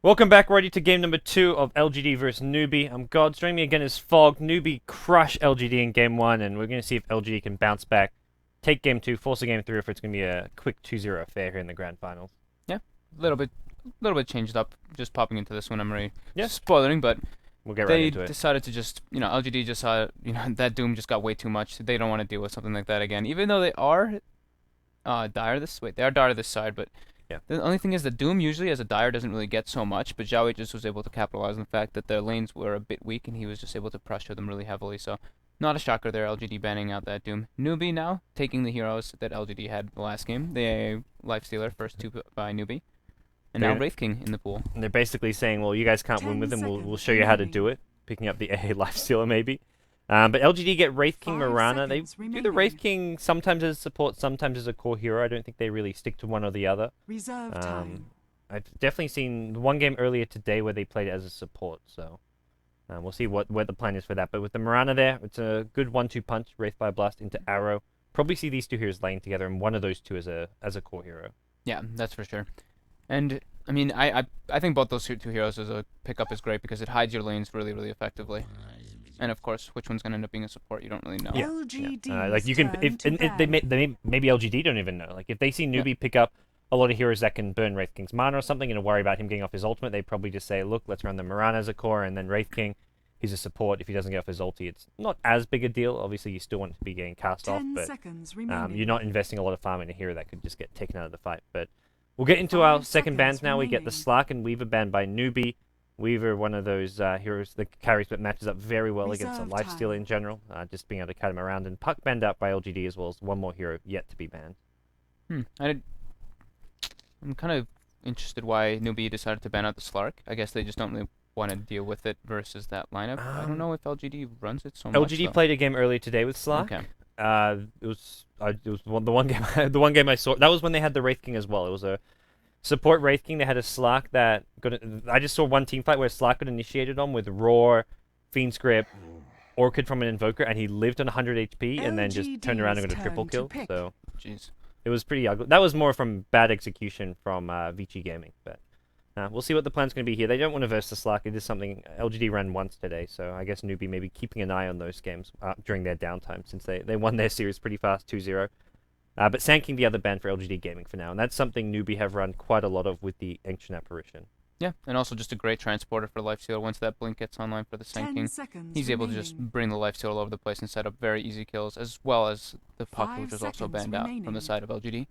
Welcome back, ready to game number 2 of LGD versus Newbee. I'm God. Joining me again is Fog. Newbee crush LGD in game 1, and we're going to see if LGD can bounce back, take game 2, force a game 3, or if it's going to be a quick 2-0 affair here in the grand finals. Yeah, a little bit changed up. Just popping into this one, I'm already Yeah. spoiling, but We'll get right into they it. decided to just, LGD just saw, that Doom just got way too much. They don't want to deal with something like that again, even though they are dire this side, but Yeah. the only thing is that Doom usually as a dire doesn't really get so much, but Xiaowei just was able to capitalize on the fact that their lanes were a bit weak and he was just able to pressure them really heavily. So not a shocker there, LGD banning out that Doom. Newbee now taking the heroes that LGD had the last game. The Lifestealer first two by Newbee. And now Wraith King in the pool. And they're basically saying, well, you guys can't win with them, we'll show you how to do it. Picking up the AA Lifestealer maybe. But LGD get Wraith King Mirana. They do the Wraith King sometimes as support, sometimes as a core hero. I don't think they really stick to one or the other. Reserve time. I've definitely seen one game earlier today where they played it as a support, so we'll see where the plan is for that. But with the Mirana there, it's a good 1-2 punch, Wraith Fire Blast into Arrow. Probably see these two heroes laying together, and one of those two as a core hero. Yeah, that's for sure. And I mean, I think both those two heroes as a pickup is great because it hides your lanes really, really effectively. And of course, which one's gonna end up being a support, you don't really know. Yeah. LGD Like you can, maybe LGD don't even know. Like if they see Newbee pick up a lot of heroes that can burn Wraith King's mana or something, and worry about him getting off his ultimate, they probably just say, look, let's run the Mirana as a core, and then Wraith King, he's a support. If he doesn't get off his ulti, it's not as big a deal. Obviously, you still want to be getting cast off, but you're not investing a lot of farm in a hero that could just get taken out of the fight. But we'll get into our second bans now. We get the Slark and Weaver banned by Newbee. Weaver, one of those heroes that carries but matches up very well against a Lifestealer in general, just being able to cut him around. And Puck banned out by LGD as well as one more hero yet to be banned. I'm kind of interested why Newbee decided to ban out the Slark. I guess they just don't really want to deal with it versus that lineup. I don't know if LGD runs it so much. LGD played a game earlier today with Slark. Okay. It was the one game the one game I saw. That was when they had the Wraith King as well. It was a support Wraith King. They had a Slark that I just saw one team fight where Slark got initiated on with Roar, Fiend Script, Orchid from an Invoker, and he lived on 100 HP and then just turned around and got a triple kill. So, jeez, it was pretty ugly. That was more from bad execution from Vici Gaming, but we'll see what the plan's going to be here. They don't want to verse the Slark. It is something LGD ran once today, so I guess Newbee may be keeping an eye on those games during their downtime since they won their series pretty fast, 2-0. But Sand King the other ban for LGD Gaming for now, and that's something Newbee have run quite a lot of with the Ancient Apparition. Yeah, and also just a great transporter for Lifestealer. Once that blink gets online for the Sand King, he's able to just bring the Lifestealer all over the place and set up very easy kills, as well as the Puck, which was also banned out from the side of LGD.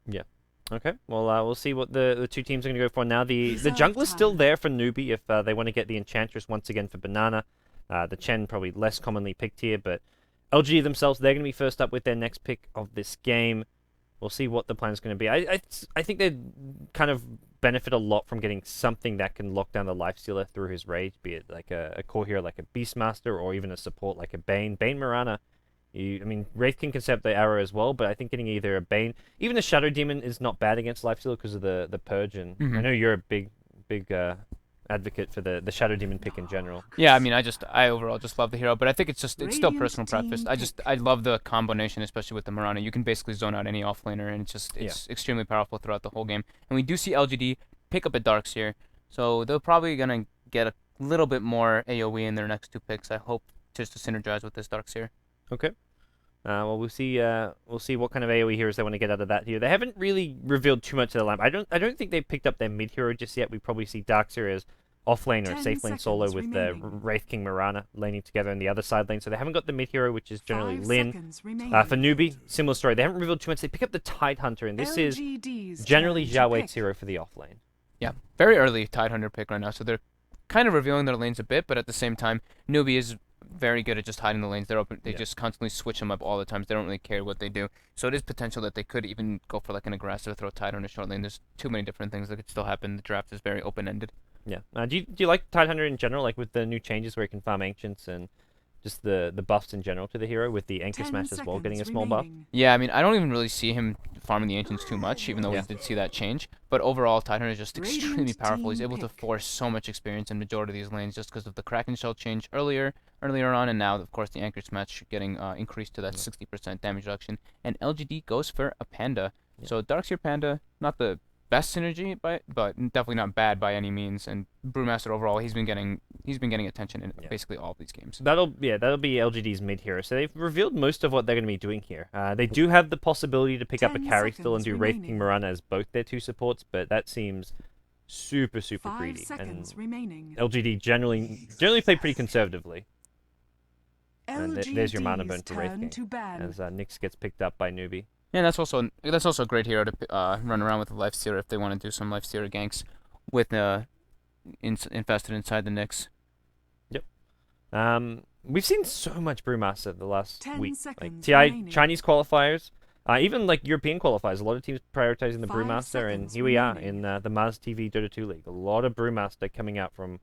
Yeah. Okay, well, we'll see what the two teams are going to go for now. The jungler's still there for Newbee if they want to get the Enchantress once again for Banana. The Chen probably less commonly picked here, but LGD themselves, they're going to be first up with their next pick of this game. We'll see what the plan is going to be. I think they kind of benefit a lot from getting something that can lock down the Lifestealer through his rage, be it like a core hero like a Beastmaster or even a support like a Bane. Bane Mirana. I mean, Wraith King can set up the arrow as well, but I think getting either a Bane, even a Shadow Demon is not bad against Lifestealer because of the Purge, and I know you're a big advocate for the Shadow Demon pick in general. Yeah, I mean, I overall just love the hero, but I think it's still personal preference. I love the combination, especially with the Mirana. You can basically zone out any offlaner, and it's extremely powerful throughout the whole game. And we do see LGD pick up a Darkseer, so they're probably gonna get a little bit more AOE in their next two picks. I hope just to synergize with this Darkseer. Okay. Well, we'll see what kind of AoE heroes they want to get out of that here. They haven't really revealed too much of the lineup. I don't think they've picked up their mid hero just yet. We probably see Darkseer as off lane or safe lane solo with the Wraith King Mirana laning together in the other side lane. So they haven't got the mid hero, which is generally Lin. For Newbee, similar story. They haven't revealed too much. They pick up the Tidehunter, and this is generally Xiaowei's hero for the off lane. Yeah, very early Tidehunter pick right now. So they're kind of revealing their lanes a bit, but at the same time, Newbee is very good at just hiding the lanes. They're open. They just constantly switch them up all the time. They don't really care what they do. So it is potential that they could even go for like an aggressive throw Tide on a short lane. There's too many different things that could still happen. The draft is very open-ended. Yeah. Do you like Tidehunter in general, like with the new changes where you can farm Ancients and just the buffs in general to the hero with the Anchor Smash as well, getting a small buff? Yeah, I mean, I don't even really see him farming the Ancients too much, even though we did see that change. But overall, Tidehunter is just extremely powerful. He's able to force so much experience in majority of these lanes just because of the Kraken Shell change earlier on, and now, of course, the Anchor Smash getting increased to that 60% damage reduction. And LGD goes for a Panda. So Darkseer Panda, not the best synergy, but definitely not bad by any means. And Brewmaster overall, he's been getting attention in basically all of these games. That'll be LGD's mid hero. So they've revealed most of what they're going to be doing here. They do have the possibility to pick up a carry still and do Wraith King Mirana as both their 2 supports, but that seems super greedy. And LGD generally play pretty conservatively. And there's your mana burn for Wraith King as Nyx gets picked up by Newbee. Yeah, that's also a great hero to run around with a Lifestealer if they want to do some Lifestealer ganks with infested inside the Nyx. Yep. We've seen so much Brewmaster the last week. Like TI Chinese qualifiers, even like European qualifiers. A lot of teams prioritizing the Brewmaster, and here we are in the Mars TV Dota 2 League. A lot of Brewmaster coming out from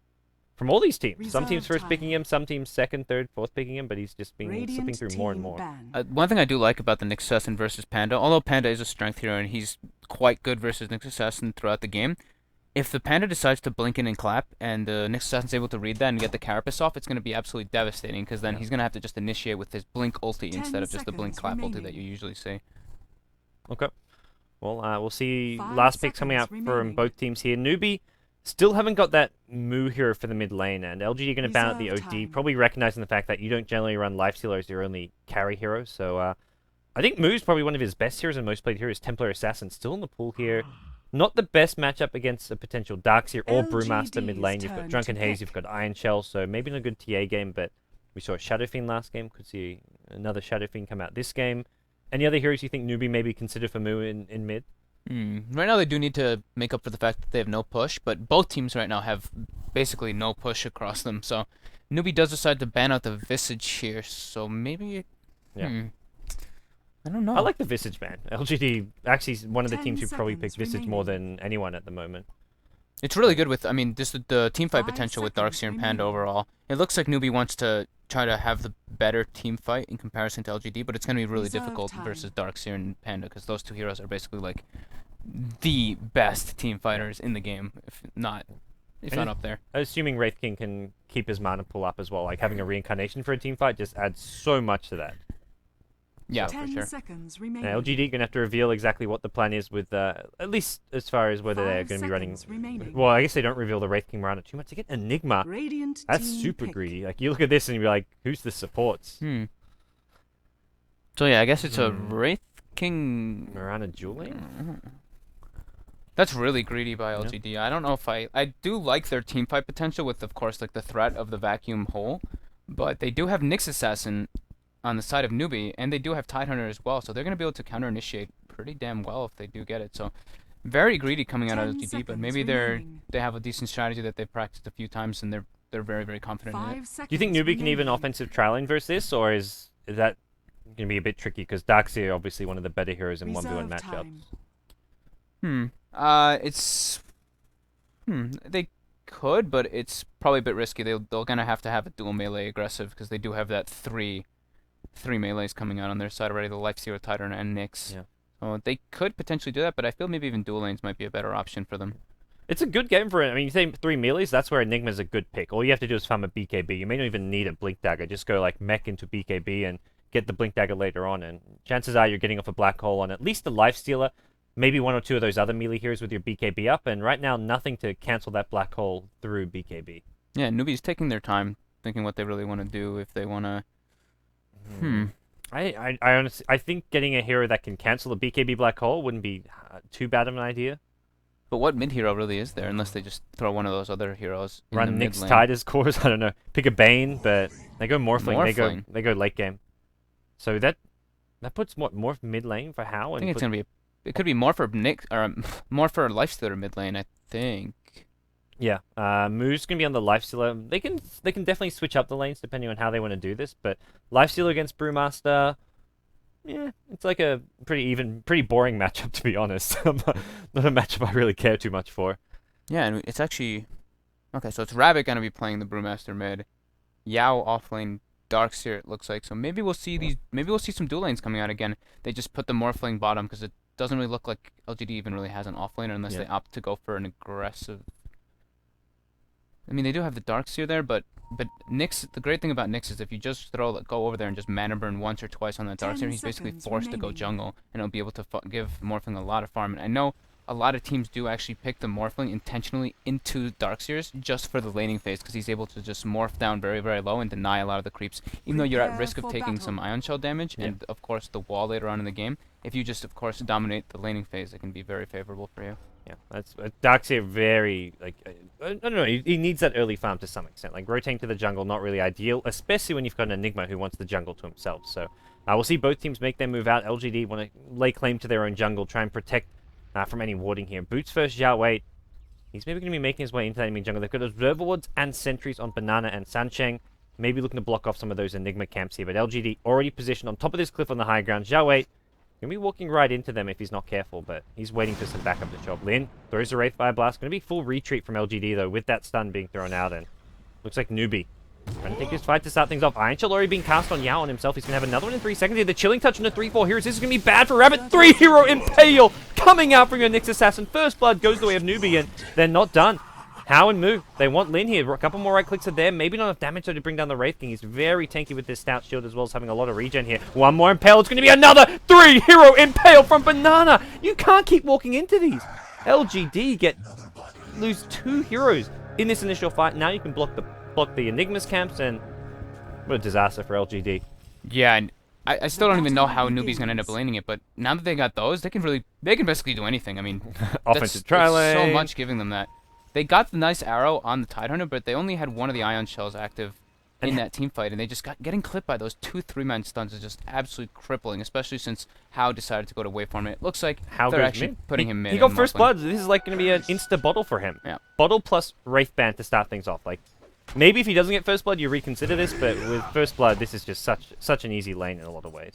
all these teams. Some teams first picking him, some teams second, third, fourth picking him, but he's just been slipping through more and more. One thing I do like about the Nyx Assassin versus Panda, although Panda is a strength hero and he's quite good versus Nyx Assassin throughout the game, if the Panda decides to blink in and clap and the Nyx Assassin's able to read that and get the carapace off, it's going to be absolutely devastating because then he's going to have to just initiate with his blink ulti instead of just the blink clap ulti that you usually see. Okay. Well, we'll see last picks coming out from both teams here. Newbee still haven't got that Moo hero for the mid lane, and LGD are going to ban out the OD, probably recognizing the fact that you don't generally run Lifestealer as your only carry hero. So I think Moo's probably one of his best heroes and most played heroes. Templar Assassin still in the pool here. Not the best matchup against a potential Darkseer or Brewmaster mid lane. You've got Drunken Haze, you've got Iron Shell, so maybe not a good TA game, but we saw a Shadow Fiend last game. Could see another Shadow Fiend come out this game. Any other heroes you think Newbee maybe consider for Moo in mid? Right now they do need to make up for the fact that they have no push, but both teams right now have basically no push across them. So Newbee does decide to ban out the Visage here, so maybe... I don't know. I like the Visage ban. LGD actually is one of the teams who probably picked Visage more than anyone at the moment. It's really good with, I mean, this the teamfight potential with Darkseer and Panda overall. It looks like Newbee wants to try to have the better team fight in comparison to LGD, but it's going to be really difficult versus Darkseer and Panda because those two heroes are basically like the best team fighters in the game, if not up there. Assuming Wraith King can keep his mana pool up as well, like having a reincarnation for a team fight just adds so much to that. Yeah, so, for sure. LGD going to have to reveal exactly what the plan is with, at least as far as whether they're going to be running... Well, I guess they don't reveal the Wraith King Mirana too much. To get Enigma, that's super greedy. Like, you look at this and you're like, who's the supports? So yeah, I guess it's a Wraith King... Mirana dueling? That's really greedy by LGD. Yeah. I don't know if I do like their team fight potential with, of course, like the threat of the vacuum hole, but they do have Nyx Assassin on the side of Newbee, and they do have Tidehunter as well, so they're going to be able to counter-initiate pretty damn well if they do get it. So very greedy coming out of LGD, but maybe they have a decent strategy that they've practiced a few times, and they're very, very confident in it. Do you think Newbee can even offensive trial lane versus this, or is that going to be a bit tricky? Because Darkseer obviously one of the better heroes in 1v1 matchups. They could, but it's probably a bit risky. They're going to have a dual melee aggressive because they do have that three melees coming out on their side already, the Lifestealer, Tidehunter, and Nyx. Yeah. So they could potentially do that, but I feel maybe even dual lanes might be a better option for them. It's a good game for it. I mean, you say 3 melees, that's where Enigma's a good pick. All you have to do is farm a BKB. You may not even need a Blink Dagger. Just go like mech into BKB and get the Blink Dagger later on, and chances are you're getting off a Black Hole on at least the Lifestealer, maybe 1 or 2 of those other melee heroes with your BKB up, and right now nothing to cancel that Black Hole through BKB. Yeah, Newbee's taking their time, thinking what they really want to do, if they want to... I honestly, I think getting a hero that can cancel the BKB Black Hole wouldn't be too bad of an idea. But what mid hero really is there, unless they just throw one of those other heroes in Run the Nyx mid Tide as cores, I don't know. Pick a Bane, but they go Morphling. They go late game. So that puts what, Morph mid lane for how? I think it's gonna be it could be more for Nyx or more for Lifestealer mid lane, I think. Yeah, Moo's gonna be on the Lifestealer. They can definitely switch up the lanes depending on how they want to do this. But Lifestealer against Brewmaster, yeah, it's like a pretty boring matchup, to be honest. Not a matchup I really care too much for. Yeah, and it's actually okay. So it's Rabbit gonna be playing the Brewmaster mid, Yao offlane, Darkseer it looks like. So maybe we'll see some dual lanes coming out again. They just put the Morphling bottom because it doesn't really look like LGD even really has an offlaner unless they opt to go for an aggressive. I mean, they do have the Darkseer there, but Nyx, the great thing about Nyx is if you just go over there and just mana burn once or twice on that Darkseer, he's basically forced to go jungle, and it'll be able to give Morphling a lot of farm. And I know a lot of teams do actually pick the Morphling intentionally into Darkseers just for the laning phase, because he's able to just morph down very, very low and deny a lot of the creeps. Even though you're at risk of taking some Ion Shell damage and, of course, the wall later on in the game, if you just, of course, dominate the laning phase, it can be very favorable for you. Yeah, that's Darkseer very, like, I don't know, he needs that early farm to some extent. Like, rotating to the jungle, not really ideal, especially when you've got an Enigma who wants the jungle to himself. So, we'll see both teams make their move out. LGD want to lay claim to their own jungle, try and protect from any warding here. Boots first, Xiao Wei. He's maybe going to be making his way into that enemy jungle. They've got Observer Wards and Sentries on Banana and Sansheng. Maybe looking to block off some of those Enigma camps here. But LGD already positioned on top of this cliff on the high ground. Xiao Wei going to be walking right into them if he's not careful, but he's waiting for some backup to show up. Lin throws a Wraithfire Blast. Going to be full retreat from LGD, though, with that stun being thrown out. And looks like Newbee trying to take his fight to start things off. Iron Shell already being cast on Yao on himself. He's going to have another one in 3 seconds here. The Chilling Touch on the 3-4 heroes. This is going to be bad for Rabbit. 3-hero Impale coming out from your Nyx Assassin. First blood goes the way of Newbee, and they're not done. How and Moo. They want Lin here. A couple more right clicks are there. Maybe not enough damage though to bring down the Wraith King. He's very tanky with this stout shield as well as having a lot of regen here. One more Impale. It's going to be another 3-hero Impale from Banana. You can't keep walking into these. LGD lose 2 heroes in this initial fight. Now you can block the Enigma's camps, and what a disaster for LGD. Yeah, and I still don't even know how Newbee's gonna end up laning it, but now that they got those, they can basically do anything. I mean, Offensive tri lane. so much giving them that. They got the nice arrow on the Tidehunter, but they only had one of the Ion Shells active in that team fight, and they just getting clipped by those 2 3-man stuns is just absolutely crippling, especially since Hao decided to go to waveform. It looks like they're actually putting him mid. He got first blood. This is like going to be an insta bottle for him. Yeah. Bottle plus Wraith Band to start things off. Like, maybe if he doesn't get first blood, you reconsider this, but with first blood, this is just such an easy lane in a lot of ways.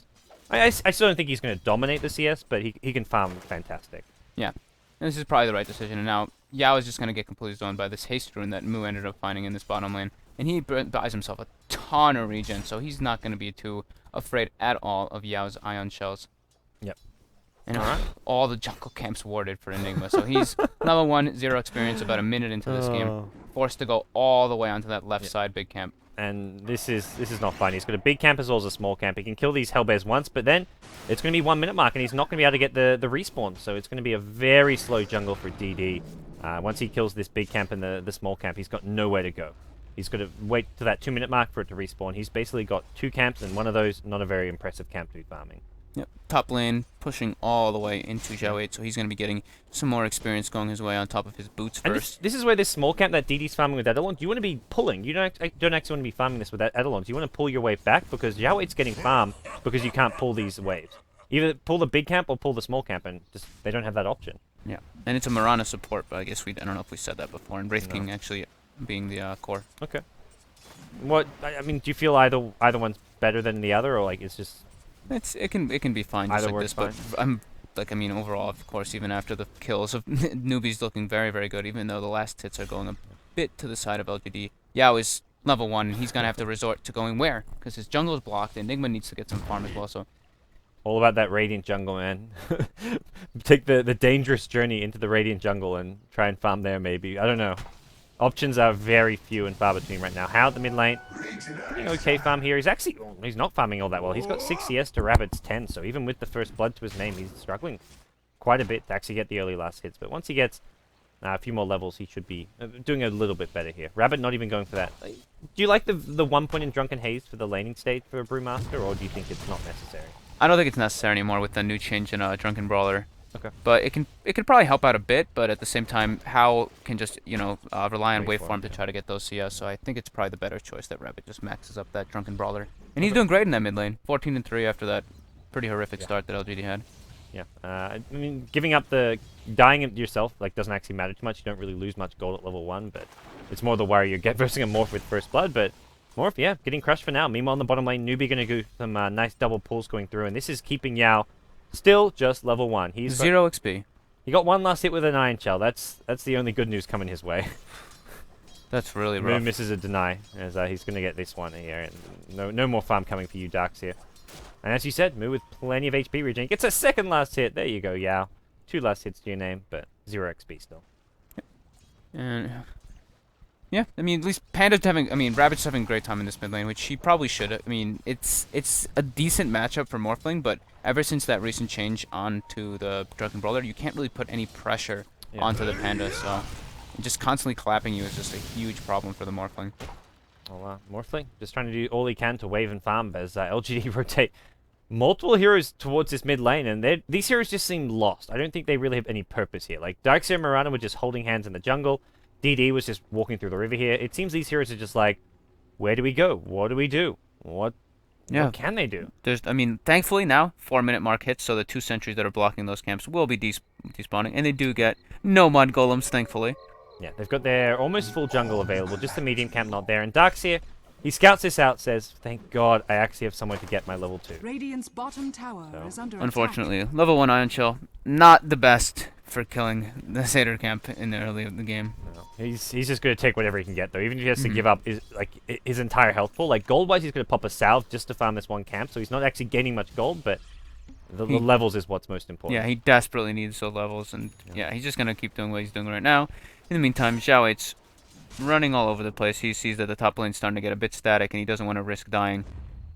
I still don't think he's going to dominate the CS, but he can farm fantastic. Yeah, and this is probably the right decision. And now Yao is just going to get completely zoned by this haste rune that Moo ended up finding in this bottom lane. And he buys himself a ton of regen, so he's not going to be too afraid at all of Yao's Ion Shells. Yep. And all the jungle camps warded for Enigma. So he's level 1, 0 experience, about a minute into this game. Forced to go all the way onto that left side big camp. And this is not fun. He's got a big camp as well as a small camp. He can kill these Hellbears once, but then it's going to be 1 minute mark, and he's not going to be able to get the respawn. So it's going to be a very slow jungle for DD. Once he kills this big camp and the small camp, he's got nowhere to go. He's got to wait to that 2 minute mark for it to respawn. He's basically got 2 camps, and one of those, not a very impressive camp to be farming. Yep. Top lane pushing all the way into Xiao 8, so he's going to be getting some more experience going his way on top of his boots first. And this is where this small camp that DD's farming with Edelon, you want to be pulling. You don't actually want to be farming this with Edelon. You want to pull your way back, because Xiao 8's getting farmed because you can't pull these waves. Either pull the big camp or pull the small camp, and just they don't have that option. Yeah. And it's a Mirana support, but I guess I don't know if we said that before. And Wraith King actually being the core. Okay. What I mean, do you feel either one's better than the other, or like it's just? It can be fine just like this, but I mean overall, of course, even after the kills of Newbee's looking very, very good, even though the last hits are going a bit to the side of LGD. Yao is level 1, and he's gonna have to resort to going where? Because his jungle is blocked. Enigma needs to get some farm as well, so. All about that Radiant jungle, man. Take the dangerous journey into the Radiant jungle and try and farm there, maybe. I don't know. Options are very few and far between right now. How at the mid lane, pretty okay farm here. He's not farming all that well. He's got 6 CS to Rabbit's 10, so even with the first blood to his name, he's struggling quite a bit to actually get the early last hits. But once he gets a few more levels, he should be doing a little bit better here. Rabbit not even going for that. Do you like the 1 point in Drunken Haze for the laning state for a Brewmaster, or do you think it's not necessary? I don't think it's necessary anymore with the new change in Drunken Brawler. Okay. But it could probably help out a bit, but at the same time, Hao can just, rely on waveform to try to get those CS, so I think it's probably the better choice that Rabbit just maxes up that Drunken Brawler. And he's doing great in that mid lane. 14-3 after that pretty horrific start that LGD had. Yeah. I mean, dying yourself, like, doesn't actually matter too much. You don't really lose much gold at level 1, but it's more the worry you get versus a Morph with first blood, but Morph, yeah, getting crushed for now. Meanwhile, in the bottom lane, Newbee gonna do some nice double pulls going through, and this is keeping Yao still just level 1. He's 0 XP. He got 1 last hit with an Iron Shell. That's the only good news coming his way. That's really rough. Moo misses a deny, as he's going to get this one here. And no more farm coming for you, Darks, here. And as you said, Moo with plenty of HP regen gets a second last hit. There you go, Yao. 2 last hits to your name, but 0 XP still. And Yeah, I mean, at least Panda's having, I mean, Rabbit's having a great time in this mid lane, which he probably should. I mean, it's a decent matchup for Morphling, but ever since that recent change onto the Drunken Brawler, you can't really put any pressure onto the Panda, so just constantly clapping you is just a huge problem for the Morphling. Well, Morphling just trying to do all he can to wave and farm as LGD rotate multiple heroes towards this mid lane, and these heroes just seem lost. I don't think they really have any purpose here. Like, Darkseer and Mirana were just holding hands in the jungle. DD was just walking through the river here. It seems these heroes are just like, where do we go? What do we do? What can they do? I mean, thankfully now, 4-minute mark hits, so the 2 sentries that are blocking those camps will be despawning, and they do get no mud golems, thankfully. Yeah, they've got their almost full jungle available, just the medium camp not there. And Darkseer, he scouts this out, says, thank God I actually have somewhere to get my level 2. Radiant's bottom tower is under Unfortunately, attack. level 1 Ion Shell, not the best for killing the Satyr camp in the early of the game. No. He's just going to take whatever he can get, though. Even if he has to give up his entire health pool. Like, gold-wise, he's going to pop a salve just to farm this one camp, so he's not actually gaining much gold, but the levels is what's most important. Yeah, he desperately needs those levels, and yeah, he's just going to keep doing what he's doing right now. In the meantime, Xiao 8's running all over the place. He sees that the top lane's starting to get a bit static, and he doesn't want to risk dying.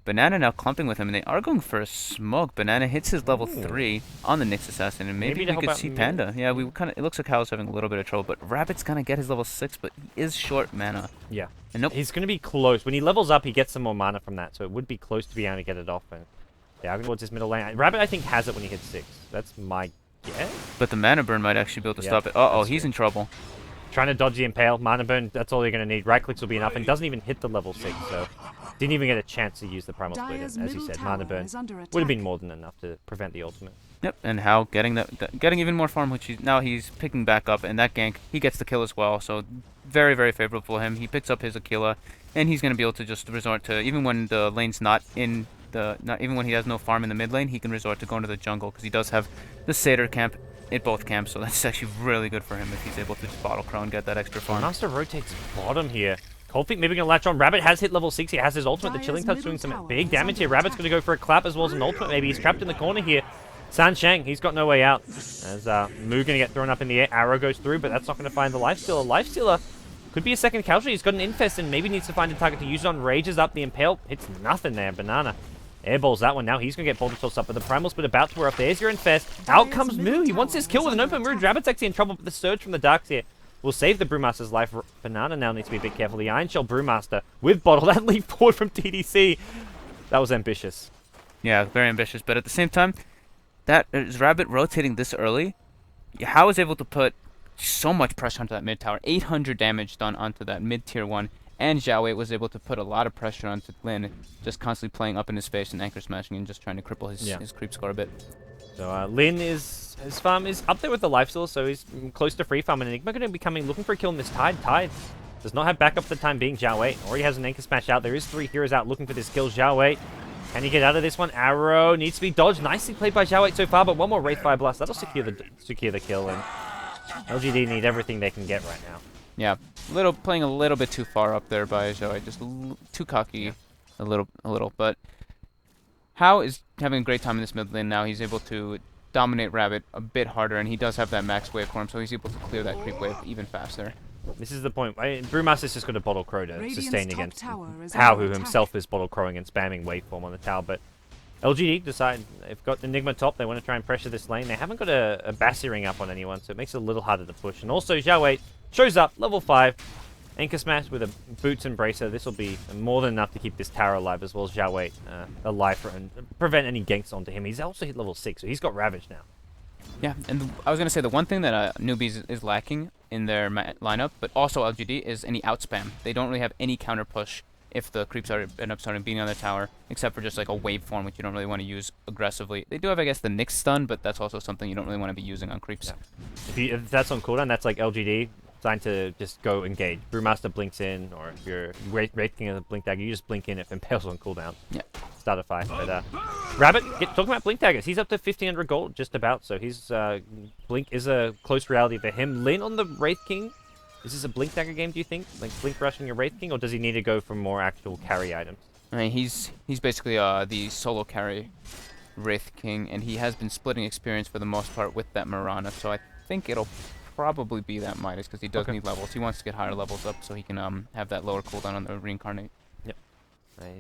Banana now clumping with him, and they are going for a smoke. Banana hits his level 3 on the Nyx Assassin, and maybe we could see Panda. Yeah, it looks like Hal's having a little bit of trouble, but Rabbit's gonna get his level 6, but he is short mana. Yeah. And nope. He's gonna be close. When he levels up, he gets some more mana from that, so it would be close to being able to get it off. And yeah, I'm towards his middle lane. Rabbit, I think, has it when he hits 6. That's my guess. But the mana burn might actually be able to stop it. Uh-oh, he's in trouble. Trying to dodge the Impale. Mana burn, that's all you're going to need. Right clicks will be enough, and doesn't even hit the level 6, so didn't even get a chance to use the Primal Split. As you said, Mana burn would have been more than enough to prevent the ultimate. Yep, and Hal getting getting even more farm, which now he's picking back up, and that gank, he gets the kill as well, so very, very favorable for him. He picks up his Aquila, and he's going to be able to just resort to, even when the lane's not in even when he has no farm in the mid lane, he can resort to going to the jungle, because he does have the Satyr camp at both camps, so that's actually really good for him if he's able to just bottle crow and get that extra farm. Master rotates bottom here. Cold Feet maybe going to latch on. Rabbit has hit level 6. He has his ultimate. The Chilling Touch doing some big damage here. Rabbit's going to go for a clap as well as an ultimate maybe. He's trapped in the corner here. San Shang, he's got no way out. As Mu going to get thrown up in the air. Arrow goes through, but that's not going to find the Lifestealer. Lifestealer could be a second casualty. He's got an Infest and maybe needs to find a target to use it on. Rages up the Impale. Hits nothing there. Banana airballs that one. Now he's going to get Boulder Toss up, but the Primal Split about to wear off. There's your Infest. Out comes Mu. He wants his kill with an open Rouge. Rabbit's actually in trouble, but the Surge from the Darks here will save the Brewmaster's life. Banana now needs to be a bit careful. The Iron Shell Brewmaster with Bottle. That leap forward from TDC. That was ambitious. Yeah, very ambitious, but at the same time, that is Rabbit rotating this early. How is able to put so much pressure onto that mid tower. 800 damage done onto that mid tier 1. And Xiao Wei was able to put a lot of pressure onto Lin, just constantly playing up in his face and anchor smashing and just trying to cripple his creep score a bit. So Lin his farm is up there with the Lifesteal, so he's close to free farm. And Enigma going to be coming looking for a kill in this Tide. Tide does not have backup for the time being. Xiao Wei already has an anchor smash out. There is 3 heroes out looking for this kill. Xiao Wei, can he get out of this one? Arrow needs to be dodged. Nicely played by Xiao Wei so far, but one more Wraith Fire Blast. That'll secure the kill. And LGD need everything they can get right now. Yeah, playing a little bit too far up there by Xiao, just too cocky, a little. But Hao is having a great time in this mid lane now. He's able to dominate Rabbit a bit harder, and he does have that max wave for him, so he's able to clear that creep wave even faster. This is the point. Brewmaster's just got a Bottle Crow to sustain against Hao, who himself is Bottle Crowing and spamming waveform on the tower. But LGD decide they've got Enigma top. They want to try and pressure this lane. They haven't got a Bassi ring up on anyone, so it makes it a little harder to push. And also, Xiao Wei shows up, level 5. Anchor Smash with a Boots and Bracer. This will be more than enough to keep this tower alive, as well as Xiao Wei alive and prevent any ganks onto him. He's also hit level 6, so he's got Ravage now. Yeah, and I was going to say the one thing that Newbee is lacking in their lineup, but also LGD, is any outspam. They don't really have any counter push if the creeps end up starting beating on their tower, except for just like a waveform, which you don't really want to use aggressively. They do have, I guess, the Nyx stun, but that's also something you don't really want to be using on creeps. Yeah. If that's on cooldown, that's like LGD, designed to just go engage. Brewmaster blinks in, or if you're Wraith King of the Blink Dagger, you just blink in if Impale's on cooldown. Yeah. Start a fight. But Rabbit, talking about Blink Daggers, he's up to 1,500 gold, just about, so his Blink is a close reality for him. Lin on the Wraith King. Is this a Blink Dagger game, do you think? Like Blink Rush on your Wraith King, or does he need to go for more actual carry items? I mean, he's basically the solo carry Wraith King, and he has been splitting experience for the most part with that Mirana, so I think it'll probably be that Midas because he does need levels. He wants to get higher levels up so he can have that lower cooldown on the reincarnate. Yep.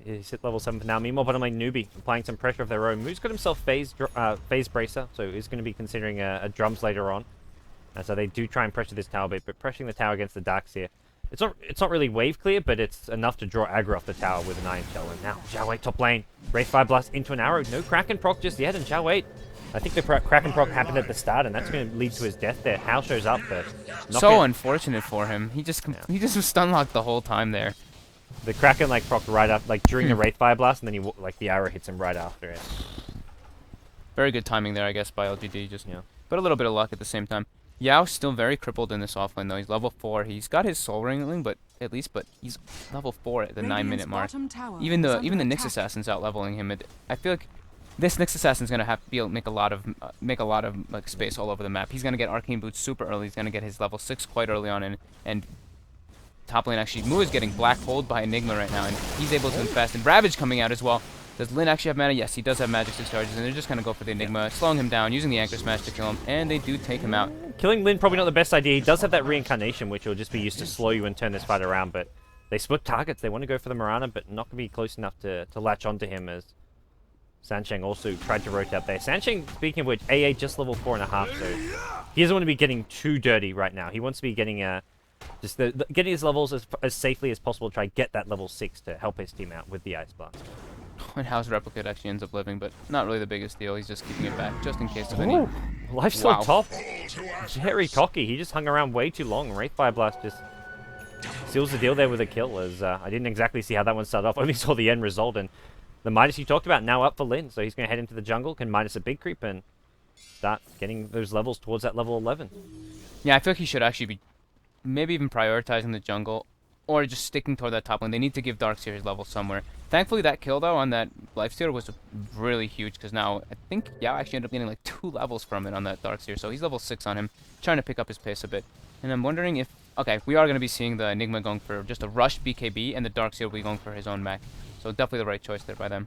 He's hit level 7 for now. Meanwhile, bottom lane Newbee applying some pressure of their own. Moo's got himself phase bracer, so he's going to be considering a drums later on. So they do try and pressure this tower a bit, but pressuring the tower against the Darks here. It's not really wave clear, but it's enough to draw aggro off the tower with an Iron Shell. And now Xiaowei top lane. Wraith Fire Blast into an arrow. No Kraken proc just yet, and Xiaowei, I think the Kraken proc happened at the start, and that's going to lead to his death there. Hal shows up, but so unfortunate for him. He just was stun locked the whole time there. The Kraken proc right up, during the Wraith Fire Blast, and then the arrow hits him right after it. Very good timing there, I guess, by LGD. But a little bit of luck at the same time. Yao's still very crippled in this offlane though. He's level 4. He's got his soul ringling, but he's level 4 at the 9-minute mark. Even the Nyx Assassin's out leveling him. I feel like this Nyx Assassin's gonna have to make a lot of space all over the map. He's gonna get Arcane Boots super early. He's gonna get his level 6 quite early on, and top lane actually Mu is getting black holed by Enigma right now, and he's able to infest. And Ravage coming out as well. Does Lin actually have mana? Yes, he does have magic discharges, and they're just going to go for the Enigma, slowing him down, using the Anchor Smash to kill him, and they do take him out. Killing Lin probably not the best idea. He does have that reincarnation, which will just be used to slow you and turn this fight around, but they split targets. They want to go for the Mirana, but not going to be close enough to latch onto him, as Sansheng also tried to rotate up there. Sansheng, speaking of which, AA just level 4.5, so he doesn't want to be getting too dirty right now. He wants to be getting getting his levels as safely as possible to try to get that level 6 to help his team out with the Ice Blast. And House Replicate actually ends up living, but not really the biggest deal. He's just keeping it back, just in case of any... Life's on top. Very cocky. He just hung around way too long. Wraith Fire Blast just seals the deal there with a kill, as I didn't exactly see how that one started off. Only saw the end result, and the Midas you talked about now up for Lin, so he's going to head into the jungle, can minus a big creep, and start getting those levels towards that level 11. Yeah, I feel like he should actually be maybe even prioritizing the jungle, or just sticking toward that top lane. They need to give Darkseer his level somewhere. Thankfully, that kill, though, on that Lifestealer was really huge, because now I think Yao actually ended up getting like 2 levels from it on that Darkseer, so he's level 6 on him, trying to pick up his pace a bit. And I'm wondering if... Okay, we are going to be seeing the Enigma going for just a rush BKB, and the Darkseer will be going for his own mech. So definitely the right choice there by them.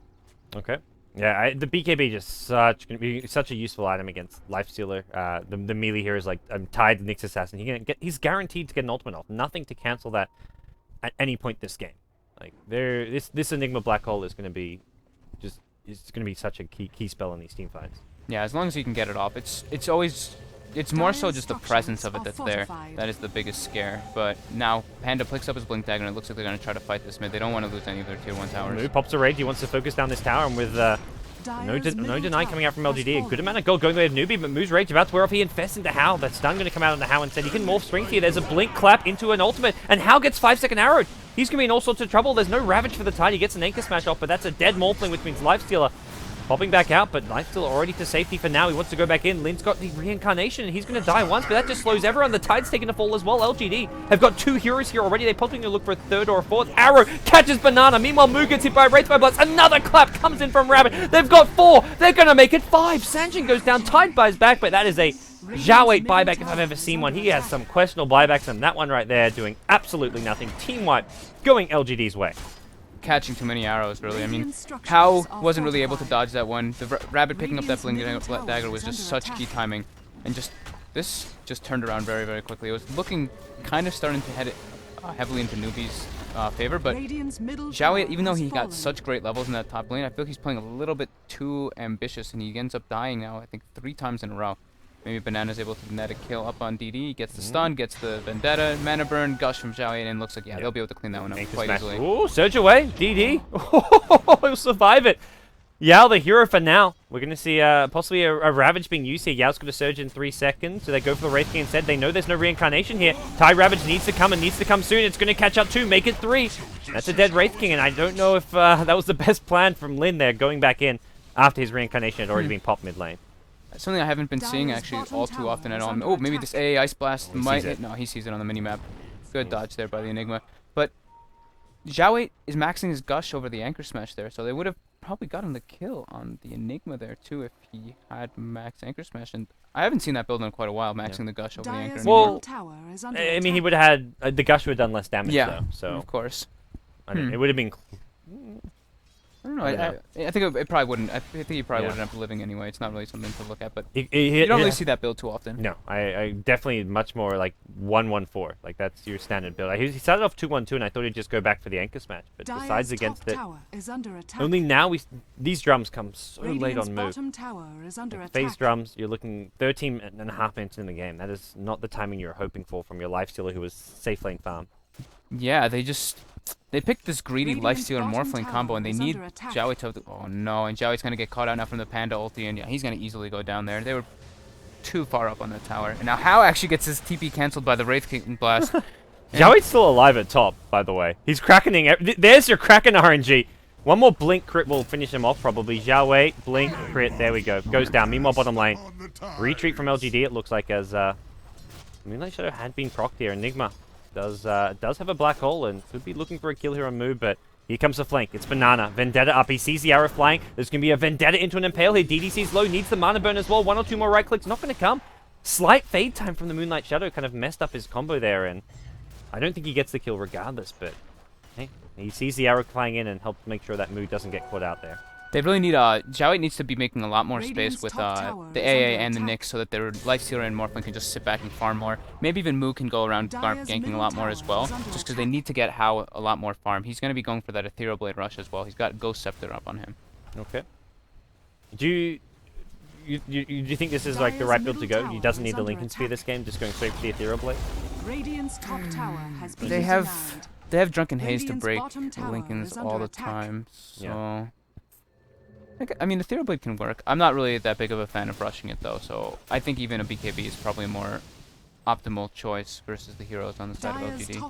Okay. Yeah, the BKB just going to be such a useful item against Lifestealer. The melee here is like, I'm tied to Nyx Assassin. He's guaranteed to get an ultimate off. Nothing to cancel that at any point this game. Like this Enigma Black Hole is going to be it's going to be such a key spell in these team fights. Yeah, as long as you can get it off. It's more so just the presence of it that's there. That is the biggest scare. But now Panda picks up his Blink Dagger, and it looks like they're going to try to fight this mid. They don't want to lose any of their tier 1 towers. Mu pops a raid. He wants to focus down this tower, and with no deny coming out from LGD. A good amount of gold going there to Newbee, but Mu's rage about to wear off. He infests into Hal. That stun going to come out on the Hal instead. He can morph strength here. There's a blink clap into an ultimate, and Hal gets 5-second arrowed. He's going to be in all sorts of trouble. There's no Ravage for the Tide. He gets an Anchor Smash off, but that's a dead Morphling, which means Lifestealer popping back out, but Lifestealer already to safety for now. He wants to go back in. Lin's got the reincarnation, and he's going to die once, but that just slows everyone. The Tide's taking a fall as well. LGD have got 2 heroes here already. They're probably going to look for a 3rd or a 4th. Arrow catches Banana. Meanwhile, Mu gets hit by Wraith by Bloods. Another clap comes in from Rabbit. They've got 4. They're going to make it 5. Sanjin goes down. Tide buys back, but that is a Xiaowei buyback if I've ever seen one. He has some questionable buybacks, and that one right there doing absolutely nothing. Team wipe going LGD's way. Catching too many arrows, really. I mean, Hal wasn't really able to dodge that one. The Rabbit picking up that Blink Dagger was just such key timing. And this just turned around very, very quickly. It was looking kind of starting to head heavily into Newbee's favor, but Xiaowei, even though he got such great levels in that top lane, I feel like he's playing a little bit too ambitious, and he ends up dying now, I think, 3 times in a row. Maybe Banana's able to net a kill up on DD, gets the stun, gets the Vendetta, Mana Burn, Gush from Xiaowei, and looks like, they'll be able to clean that one up quite easily. Ooh, surge away, DD. He'll survive it. Yao, the hero for now. We're going to see possibly a Ravage being used here. Yao's going to surge in 3 seconds, so they go for the Wraith King instead. They know there's no reincarnation here. Ty Ravage needs to come, and needs to come soon. It's going to catch up 2, make it 3. That's a dead Wraith King, and I don't know if that was the best plan from Lin there, going back in after his reincarnation had already been popped mid lane. Something I haven't been seeing actually all too often at all. Oh, maybe this AA Ice Blast might hit. No, he sees it on the minimap. Good dodge there by the Enigma. But Xiaowei is maxing his Gush over the Anchor Smash there, so they would have probably gotten the kill on the Enigma there too if he had max Anchor Smash. And I haven't seen that build in quite a while, maxing the Gush over the Anchor. Well, I mean, he would have had the Gush would have done less damage though. So of course. I mean, it would have been. I don't know. I think it probably wouldn't. I think he probably wouldn't end up living anyway. It's not really something to look at, but you don't really see that build too often. No, I definitely much more like 1-1-4. Like that's your standard build. He started off 2-1-2, and I thought he'd just go back for the anchor smash, but decides against it. Only now these drums come so late on move. Phase drums, you're looking 13.5 minutes in the game. That is not the timing you're hoping for from your lifestealer who was safe lane farm. Yeah, they picked this greedy lifestealer morphling combo, and they need Xiaowei to. Oh no! And Xiaowei's gonna get caught out now from the Panda ulti, and yeah, he's gonna easily go down there. They were too far up on the tower, and now Hao actually gets his TP cancelled by the Wraith King blast. Xiaowei's still alive at top, by the way. He's cracking. There's your Kraken RNG. One more blink crit will finish him off probably. Xiaowei, blink, crit. There we go. Goes down. Meanwhile, bottom lane. Retreat from LGD. It looks like as Moonlight Shadow had been procced here. Enigma does have a black hole and could be looking for a kill here on Moo, but here comes the flank. It's Banana. Vendetta up. He sees the arrow flying. There's going to be a Vendetta into an Impale here. DDC's low. Needs the mana burn as well. 1 or 2 more right clicks. Not going to come. Slight fade time from the Moonlight Shadow. Kind of messed up his combo there, and I don't think he gets the kill regardless, but hey, he sees the arrow flying in and helps make sure that Moo doesn't get caught out there. They really need Xiaowei needs to be making a lot more space with the AA and the Nyx so that their Lifestealer and Morphling can just sit back and farm more. Maybe even Moo can go around ganking a lot more as well, just because they need to get Hao a lot more farm. He's going to be going for that Ethereal Blade rush as well. He's got Ghost Scepter up on him. Okay. Do you think this is like the right build to go? He doesn't need the Lincoln Sphere this game, just going straight for the Ethereal Blade? Radiant's top tower has been They have Drunken Haze to break Lincolns all the time, so... Yeah. I mean, Ethereal Blade can work. I'm not really that big of a fan of rushing it, though, so I think even a BKB is probably a more optimal choice versus the heroes on the side of LGD.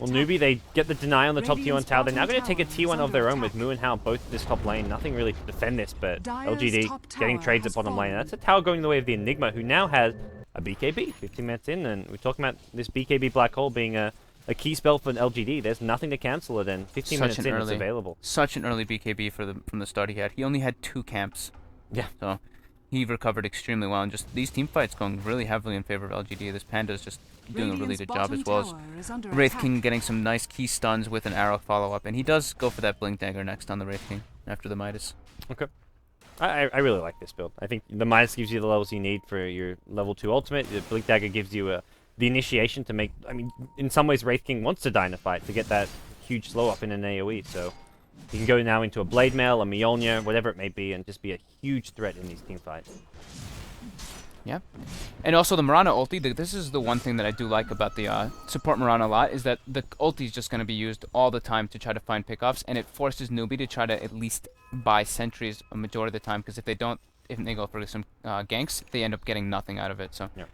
Well, Newbee, they get the deny on the top T1 tower. They're now going to take a T1 of their own with Moo and Hao both this top lane. Nothing really to defend this, but LGD getting trades at bottom lane. That's a tower going the way of the Enigma, who now has a BKB 15 minutes in, and we're talking about this BKB Black Hole being a key spell for an LGD. There's nothing to cancel it, and 15 minutes in, it's available. Such an early BKB from the start he had. He only had 2 camps. Yeah. So he recovered extremely well, and just these team fights going really heavily in favor of LGD. This Panda is just doing a really good job, as well as Wraith King getting some nice key stuns with an arrow follow-up, and he does go for that Blink Dagger next on the Wraith King after the Midas. Okay. I really like this build. I think the Midas gives you the levels you need for your level 2 ultimate. The Blink Dagger gives you the initiation to make... I mean, in some ways, Wraith King wants to die in a fight to get that huge slow up in an AoE, so he can go now into a Blade Mail, a Mjolnir, whatever it may be, and just be a huge threat in these team fights. Yeah. And also the Mirana ulti, this is the one thing that I do like about the support Mirana a lot, is that the ulti is just going to be used all the time to try to find pickoffs, and it forces Newbee to try to at least buy sentries a majority of the time, because if they go for some ganks, they end up getting nothing out of it. So yeah.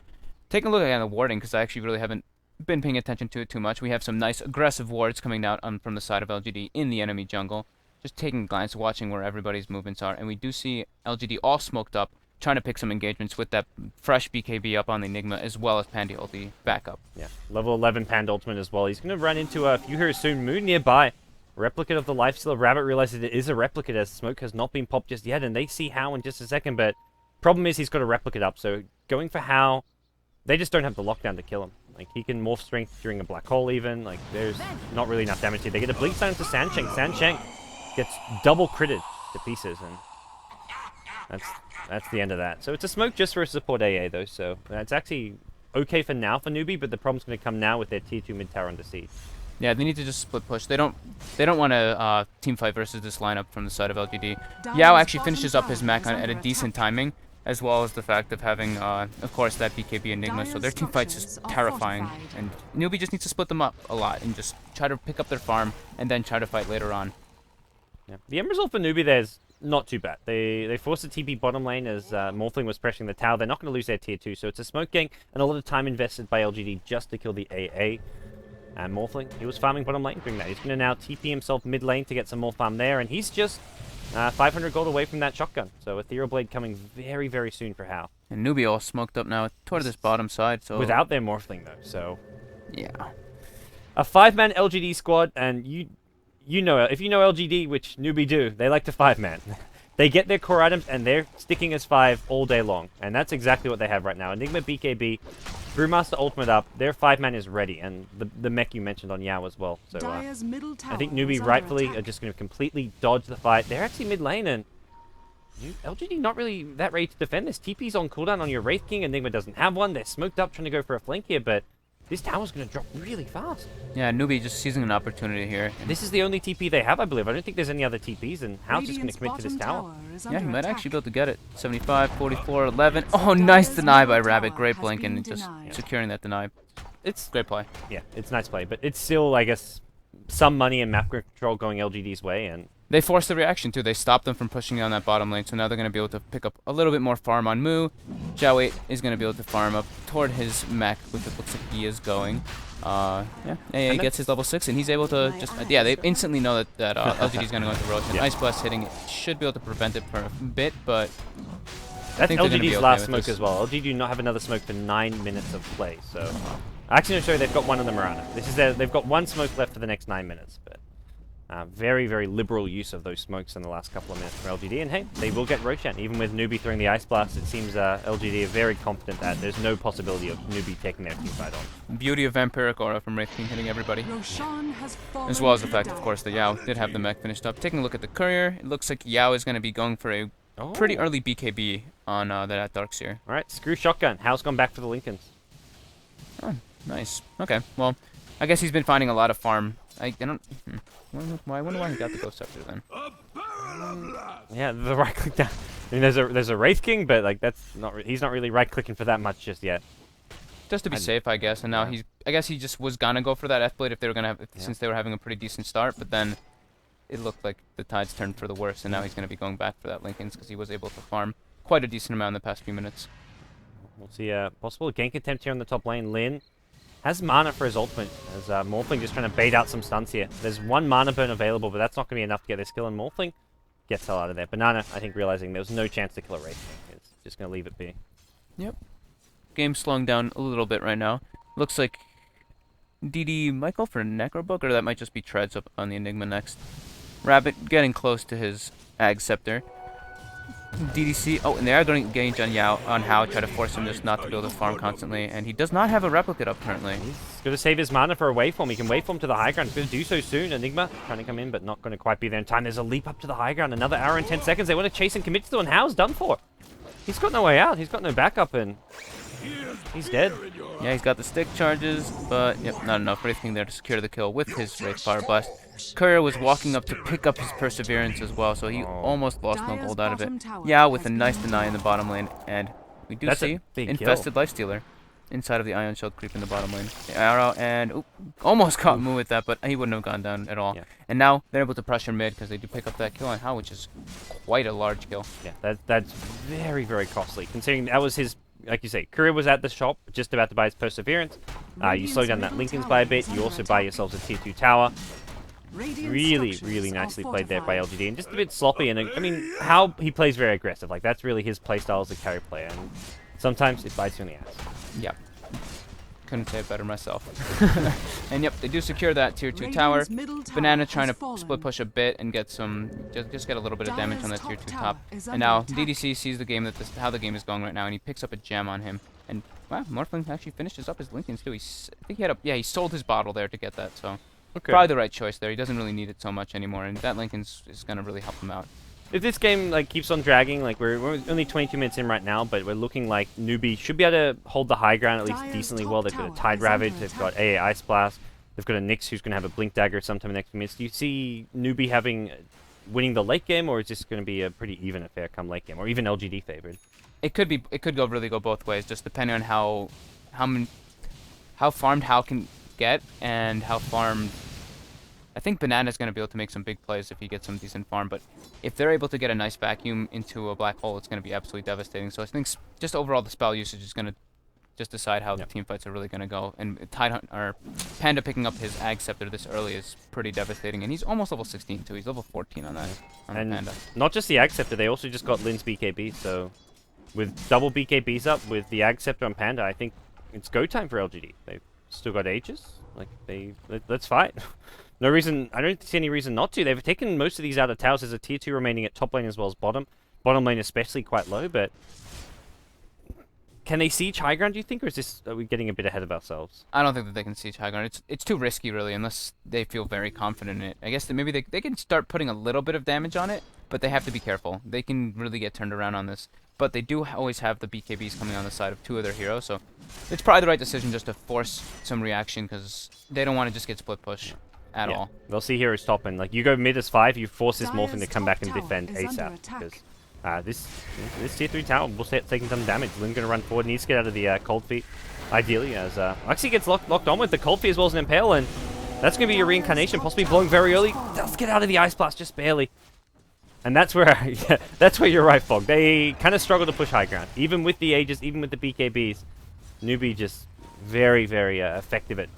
Taking a look at the warding, because I actually really haven't been paying attention to it too much. We have some nice aggressive wards coming out from the side of LGD in the enemy jungle. Just taking a glance, watching where everybody's movements are, and we do see LGD all smoked up, trying to pick some engagements with that fresh BKB up on the Enigma, as well as Pandy ulti back up. Yeah, level 11 Panda ultimate as well. He's going to run into a few heroes soon. Moo nearby. Replicate of the Lifestealer. Rabbit realizes it is a replicate as smoke has not been popped just yet, and they see Hao in just a second, but problem is he's got a replicate up, so going for Hao, they just don't have the lockdown to kill him. Like, he can morph strength during a black hole even. Like, there's not really enough damage here. They get a blink sign to Sansheng. Sansheng gets double critted to pieces, and that's the end of that. So it's a smoke just for a support AA, though, so it's actually okay for now for Newbee, but the problem's going to come now with their tier 2 mid tower under siege. Yeah, they need to just split push. They don't want to team fight versus this lineup from the side of LGD. Yao actually finishes up his mech at a decent timing, as well as the fact of having, of course, that BKB Enigma. So their team fight's just terrifying, and Newbee just needs to split them up a lot and just try to pick up their farm and then try to fight later on. Yeah. The end result for Newbee there is not too bad. They forced the TP bottom lane as Morphling was pressuring the tower. They're not going to lose their tier 2, so it's a smoke gang and a lot of time invested by LGD just to kill the AA. And Morphling, he was farming bottom lane doing that. He's going to now TP himself mid lane to get some more farm there, and he's just 500 gold away from that shotgun. So Ethereal Blade coming very, very soon for Hao. And Newbee all smoked up now toward this bottom side. So without their Morphling, though, so... Yeah. A 5-man LGD squad, and you know, if you know LGD, which Newbee do, they like to 5-man. They get their core items, and they're sticking as 5 all day long. And that's exactly what they have right now. Enigma BKB Brewmaster ultimate up. Their 5-man is ready, and the mech you mentioned on Yao as well. So Dire's middle I tower think is Newbee under rightfully attack. are just going to completely dodge the fight. They're actually mid lane, and LGD not really that ready to defend this. TP's on cooldown on your Wraith King. Enigma doesn't have one. They're smoked up trying to go for a flank here, but this tower's going to drop really fast. Yeah, Newbee just seizing an opportunity here. This is the only TP they have, I believe. I don't think there's any other TPs, and House is going to Radiant's commit to this bottom tower. is Yeah, he under might attack. actually be able to get it. 75, 44, 11. Oh, nice Dire's deny by middle Rabbit. tower Great has blink been and just denied. securing that deny. It's Great play. Yeah, it's nice play, but it's still, I guess, some money and map control going LGD's way, and They forced the reaction too. They stopped them from pushing down that bottom lane, so now they're going to be able to pick up a little bit more farm on Moo. Jiao is going to be able to farm up toward his mech, which it looks like he is going. Yeah, AA gets his level 6, and he's able to just... yeah, they instantly know that LGD is going to go into Roach, and Yeah. Ice Blast hitting it should be able to prevent it for a bit, but... that's think they're gonna be LGD's okay last with smoke this. as well. LGD do not have another smoke for 9 minutes of play, so... Actually, no, sorry, they've got one on the Mirana. They've got one smoke left for the next 9 minutes, but... very, very liberal use of those smokes in the last couple of minutes from LGD, and hey, they will get Roshan. Even with Newbee throwing the Ice Blast, it seems LGD are very confident that there's no possibility of Newbee taking their team fight on. Beauty of Vampiric Aura from Wraith King hitting everybody. Roshan has fallen As well as the to fact, of die. course, that Yao did have the mech finished up. Taking a look at the courier, it looks like Yao is going to be going for a pretty early BKB on that Darkseer. Alright, screw Shotgun. House gone back for the Lincolns. Oh, nice. Okay, well, I guess he's been finding a lot of farm. I don't... I wonder why he got the Ghost Scepter then. Yeah, the right click down. I mean, there's a Wraith King, but like that's not he's not really right clicking for that much just yet. Just to be safe, I guess. And now Yeah. I guess he just was gonna go for that F-Blade if they were gonna have, Yeah. since they were having a pretty decent start. But then it looked like the tides turned for the worse, and now he's gonna be going back for that Lincolns because he was able to farm quite a decent amount in the past few minutes. We'll see possible gank attempt here on the top lane. Lin has mana for his ultimate, as Morphling just trying to bait out some stuns here. There's one mana burn available, but that's not going to be enough to get this kill, and Morphling gets hell out of there. Banana, I think, realizing there was no chance to kill a Wraith King, is just going to leave it be. Yep. Game's slowing down a little bit right now. Looks like DD might go for a Necrobook, or that might just be Treads up on the Enigma next. Rabbit getting close to his Ag Scepter. DDC, oh, and they are going to engage on Yao, on Hao, try to force him just not to be able to farm constantly, and he does not have a replicate up currently. He's going to save his mana for a waveform. He can waveform to the high ground. He's going to do so soon. Enigma trying to come in, but not going to quite be there in time. There's a leap up to the high ground. Another hour and 10 seconds. They want to chase and commit to, and Hao's done for. He's got no way out. He's got no backup, and he's dead. Yeah, he's got the stick charges, but yep, not enough. Wraith King there to secure the kill with his Wraith Fire Blast. Courier was walking up to pick up his Perseverance as well, so he almost lost no Dire's gold out of it. bottom tower Yeah, with has a nice been deny in the bottom lane, and we do That's a see big Infested Lifestealer inside of the Ion Shield creep in the bottom lane. The arrow, and oop, almost caught Moo with that, but he wouldn't have gone down at all. Yeah. And now they're able to pressure mid because they do pick up that kill on Hao, which is quite a large kill. Yeah, that's very, very costly, considering that was his, like you say, Courier was at the shop, just about to buy his Perseverance. You slow down that Lincoln's by a bit. You also buy yourselves a tier 2 tower. Radiant Really, structures really are nicely played there by fortified. LGD, and just a bit sloppy. And I mean, how he plays very aggressive. Like that's really his playstyle as a carry player, and sometimes it bites you in the ass. Yep. Couldn't say it better myself. And yep, they do secure that tier 2 tower. Radiant's middle tower Banana trying has to fallen. split push a bit and get some, just get a little bit of damage on Dire's that tier top 2 tower top. is And under now attack. DDC sees the game how the game is going right now, and he picks up a gem on him. And wow, Morphling actually finishes up his Lincolns too. I think he had he sold his bottle there to get that, so Okay. probably the right choice there. He doesn't really need it so much anymore, and that Lincoln's is gonna really help him out. If this game like keeps on dragging, like we're only 22 minutes in right now, but we're looking like Newbee should be able to hold the high ground at least Dire's decently top well. They've got a tower Tide is Ravage, under they've got AA Ice Blast, they've got a Nyx who's going to have a Blink Dagger sometime in the next few minutes. Do you see Newbee winning the late game, or is this going to be a pretty even affair come late game, or even LGD favored? It could really go both ways, just depending on how farmed Hao can get and how farmed. I think Banana's going to be able to make some big plays if he gets some decent farm, but if they're able to get a nice vacuum into a black hole, it's going to be absolutely devastating. So I think just overall the spell usage is going to just decide how the team fights are really going to go. And Panda picking up his Ag Scepter this early is pretty devastating, and he's almost level 16 too. He's level 14 on that. On And Panda. not just the Ag Scepter, they also just got Lin's BKB, so with double BKBs up with the Ag Scepter on Panda, I think it's go time for LGD. They've still got ages. Like let's fight. No reason, I don't see any reason not to. They've taken most of these out of towers. There's a tier 2 remaining at top lane as well as bottom. Bottom lane especially quite low, but can they siege high ground, do you think, or are we getting a bit ahead of ourselves? I don't think that they can siege high ground. It's too risky, really, unless they feel very confident in it. I guess that maybe they can start putting a little bit of damage on it, but they have to be careful. They can really get turned around on this. But they do always have the BKBs coming on the side of 2 of their heroes, so it's probably the right decision just to force some reaction, because they don't want to just get split push at all. They'll see heroes top, and like you go mid as 5, you force this Morphing to Dire's come top back and tower defend is ASAP. under attack. Because this tier 3 tower will start taking some damage. Lin going to run forward, needs to get out of the cold feet, ideally, as Oxy gets locked on with the cold feet as well as an impale, and that's going to be your reincarnation, possibly blowing very early. Does get out of the ice blast, just barely. And that's where, yeah, that's where you're right, Fog. They kind of struggle to push high ground, even with the Aegis, even with the BKBs. Newbee just very, very effective at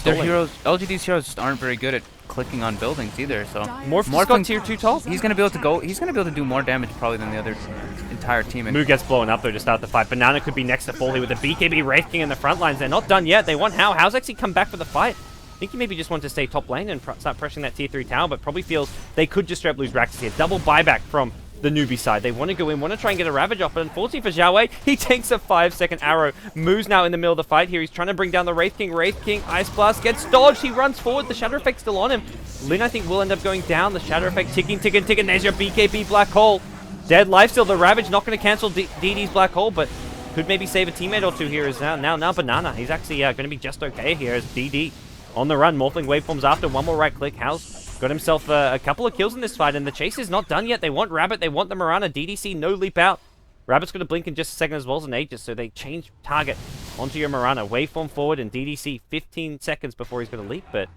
Their stalling. heroes, LGD's heroes, just aren't very good at clicking on buildings either. So Morph's got tier 2 top. he's gonna be able to go. He's gonna be able to do more damage probably than the other entire team. And Moo gets blown up though to start the fight. Banana could be next to fall here with the BKB Wraith King in the front lines. They're not done yet. They want How. How's actually come back for the fight. I think he maybe just wants to stay top lane and start pressuring that tier 3 tower, but probably feels they could just straight up lose Raxus here. Double buyback from the Newbie side. They want to go in, want to try and get a Ravage off, but unfortunately for Xiaowei, he takes a 5-second arrow. Moo's now in the middle of the fight here. He's trying to bring down the Wraith King. Wraith King, Ice Blast, gets dodged. He runs forward. The Shadow Effect's still on him. Lin, I think, will end up going down. The Shadow Effect ticking. There's your BKB Black Hole. Dead lifesteal. The Ravage not going to cancel DD's Black Hole, but could maybe save a teammate or two here. Is now Banana. He's actually going to be just okay here as DD on the run. Morphling waveforms after. One more right click. House got himself a couple of kills in this fight, and the chase is not done yet. They want Rabbit. They want the Mirana. DDC, no leap out. Rabbit's going to blink in just a second as well as an Aegis, so they change target onto your Mirana. Waveform forward, and DDC 15 seconds before he's going to leap, but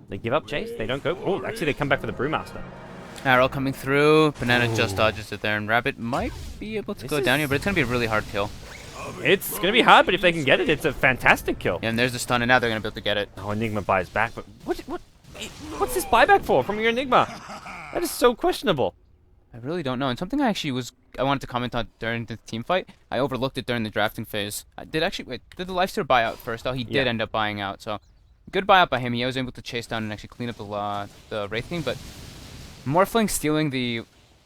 they give up chase. They don't go. Oh, actually, they come back for the Brewmaster. arrow coming through. Banana just dodges it there, and Rabbit might be able to go down here, but it's gonna be a really hard kill. It's going to be hard, but if they can get it, it's a fantastic kill. Yeah, and there's the stun, and now they're gonna be able to get it. Oh, Enigma buys back, but what's this buyback for from your Enigma? That is so questionable. I really don't know. And something I wanted to comment on during the team fight. I overlooked it during the drafting phase. Did the Lifesteal buy out first? Oh, he did end up buying out. So good buyout by him. He was able to chase down and actually clean up the Wraith King. But Morphling stealing the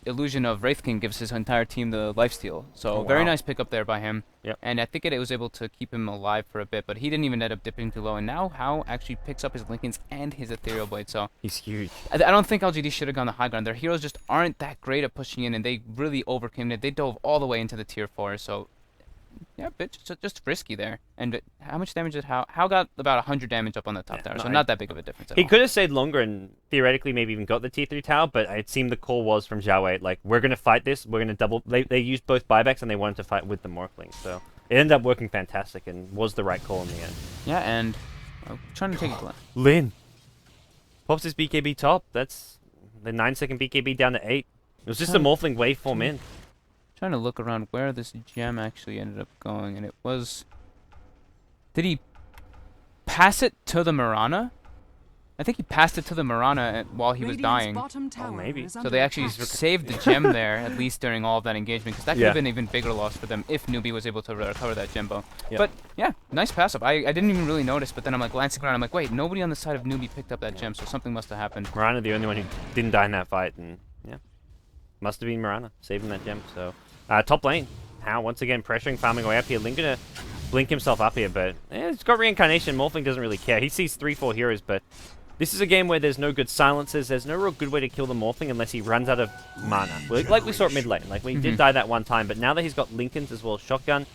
illusion of Wraith King gives his entire team the lifesteal. So very nice pickup there by him. Yep. And I think it was able to keep him alive for a bit, but he didn't even end up dipping too low. And now How actually picks up his Lincolns and his Ethereal Blade. So he's huge. I don't think LGD should have gone the high ground. Their heroes just aren't that great at pushing in, and they really overcame it. They dove all the way into the tier 4. So yeah, just risky there. And how much damage did How? How got about 100 damage up on the top tower, so not that big of a difference at all. He could have stayed longer and theoretically maybe even got the tier 3 tower, but it seemed the call was from Xiaowei, like, we're going to fight this, we're going to double... They used both buybacks and they wanted to fight with the Morphling, so it ended up working fantastic and was the right call in the end. Yeah, and I'm trying to take it. Lin pops his BKB top. That's the 9-second BKB down to 8. It was just a Morphling waveform in. Trying to look around where this gem actually ended up going, and it was... Did he pass it to the Mirana? I think he passed it to the Mirana while he was dying. Oh, maybe. So they actually saved the gem there, at least during all of that engagement, because that could have been an even bigger loss for them if Newbee was able to recover that gembo. But yeah, nice pass up. I didn't even really notice, but then I'm like glancing around, I'm like, wait, nobody on the side of Newbee picked up that gem, so something must have happened. Mirana, the only one who didn't die in that fight, and yeah, must have been Mirana saving that gem. So top lane, How once again pressuring, farming away up here. Lin gonna blink himself up here, but it's got reincarnation. Morphling doesn't really care. He sees 3-4 heroes, but this is a game where there's no good silences. There's no real good way to kill the Morphling unless he runs out of mana. Like we saw at mid lane. Like, we did die that one time, but now that he's got Lincolns as well as Shotgun,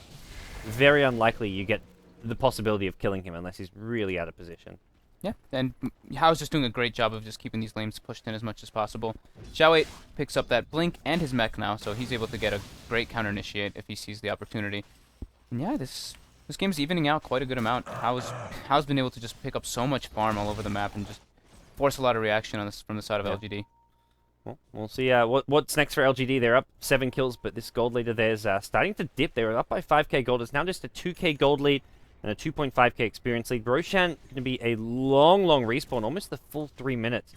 very unlikely you get the possibility of killing him unless he's really out of position. Yeah, and Hao's just doing a great job of just keeping these lanes pushed in as much as possible. Xiaowei picks up that blink and his mech now, so he's able to get a great counter initiate if he sees the opportunity. And yeah, this game's evening out quite a good amount. Hao's been able to just pick up so much farm all over the map and just force a lot of reaction on this from the side of LGD. Well, we'll see what's next for LGD. They're up 7 kills, but this gold lead of theirs starting to dip. They were up by 5k gold. It's now just a 2k gold lead and a 2.5k experience lead. Roshan going to be a long respawn, almost the full 3 minutes,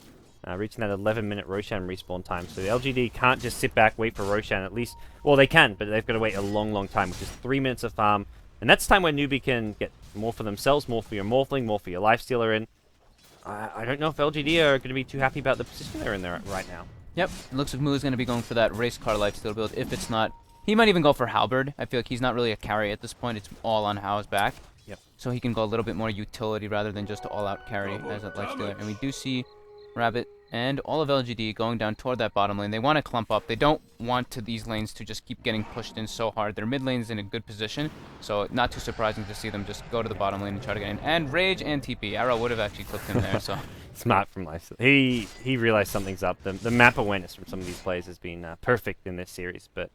reaching that 11-minute Roshan respawn time. So the LGD can't just sit back, wait for Roshan at least. Well, they can, but they've got to wait a long time, which is 3 minutes of farm. And that's time where Newbee can get more for themselves, more for your Morphling, more for your Lifestealer in. I don't know if LGD are going to be too happy about the position they're in there right now. Yep, it looks like Moo is going to be going for that race car Lifesteal build if it's not He might even go for Halberd. I feel like he's not really a carry at this point. It's all on Hao's back. Yep. So he can go a little bit more utility rather than just all-out carry as a lifestealer. And we do see Rabbit and all of LGD going down toward that bottom lane. They want to clump up. They don't want these lanes to just keep getting pushed in so hard. Their mid lane's in a good position, so not too surprising to see them just go to the bottom lane and try to get in. And Rage and TP. Arrow would have actually clipped him there, so... Smart from Lifesteal. He realized something's up. The map awareness from some of these players has been perfect in this series, but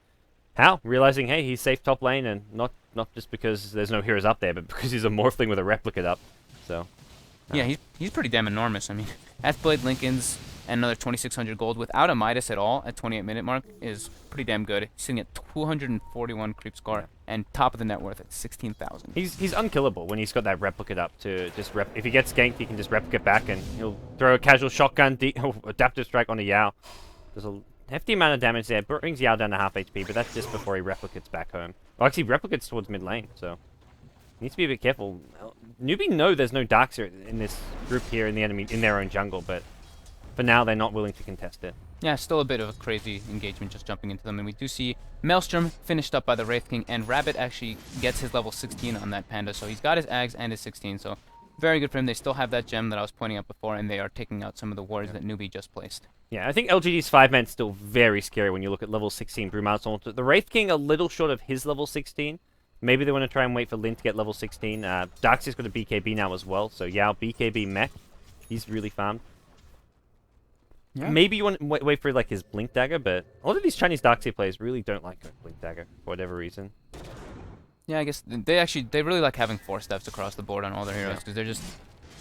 Hao realizing, hey, he's safe top lane, and not just because there's no heroes up there, but because he's a Morphling with a replicate up, so... Yeah, he's pretty damn enormous. I mean, Blade Lincoln's and another 2,600 gold without a Midas at all at 28-minute mark is pretty damn good. He's sitting at 241 creep score and top of the net worth at 16,000. He's unkillable when he's got that replicate up to just if he gets ganked, he can just replicate back and he'll throw a casual shotgun adaptive strike on a Yao. There's a hefty amount of damage there. Brings Yao down to half HP, but that's just before he replicates back home. Well, actually, replicates towards mid lane, so needs to be a bit careful. Newbee know there's no Darkseer in this group here in their own jungle, but for now they're not willing to contest it. Yeah, still a bit of a crazy engagement just jumping into them, and we do see Maelstrom finished up by the Wraith King, and Rabbit actually gets his level 16 on that Panda, so he's got his Ags and his 16, so very good for him. They still have that gem that I was pointing out before, and they are taking out some of the wards that Newbee just placed. Yeah, I think LGD's 5-man's still very scary when you look at level 16 Brumar's Altar. The Wraith King a little short of his level 16. Maybe they want to try and wait for Lin to get level 16. Darkseer's got a BKB now as well, so Yao BKB mech. He's really farmed. Yeah. Maybe you want to wait for like his Blink Dagger, but a lot of these Chinese Darkseer players really don't like Blink Dagger for whatever reason. Yeah, I guess they really like having 4 steps across the board on all their heroes because they're just,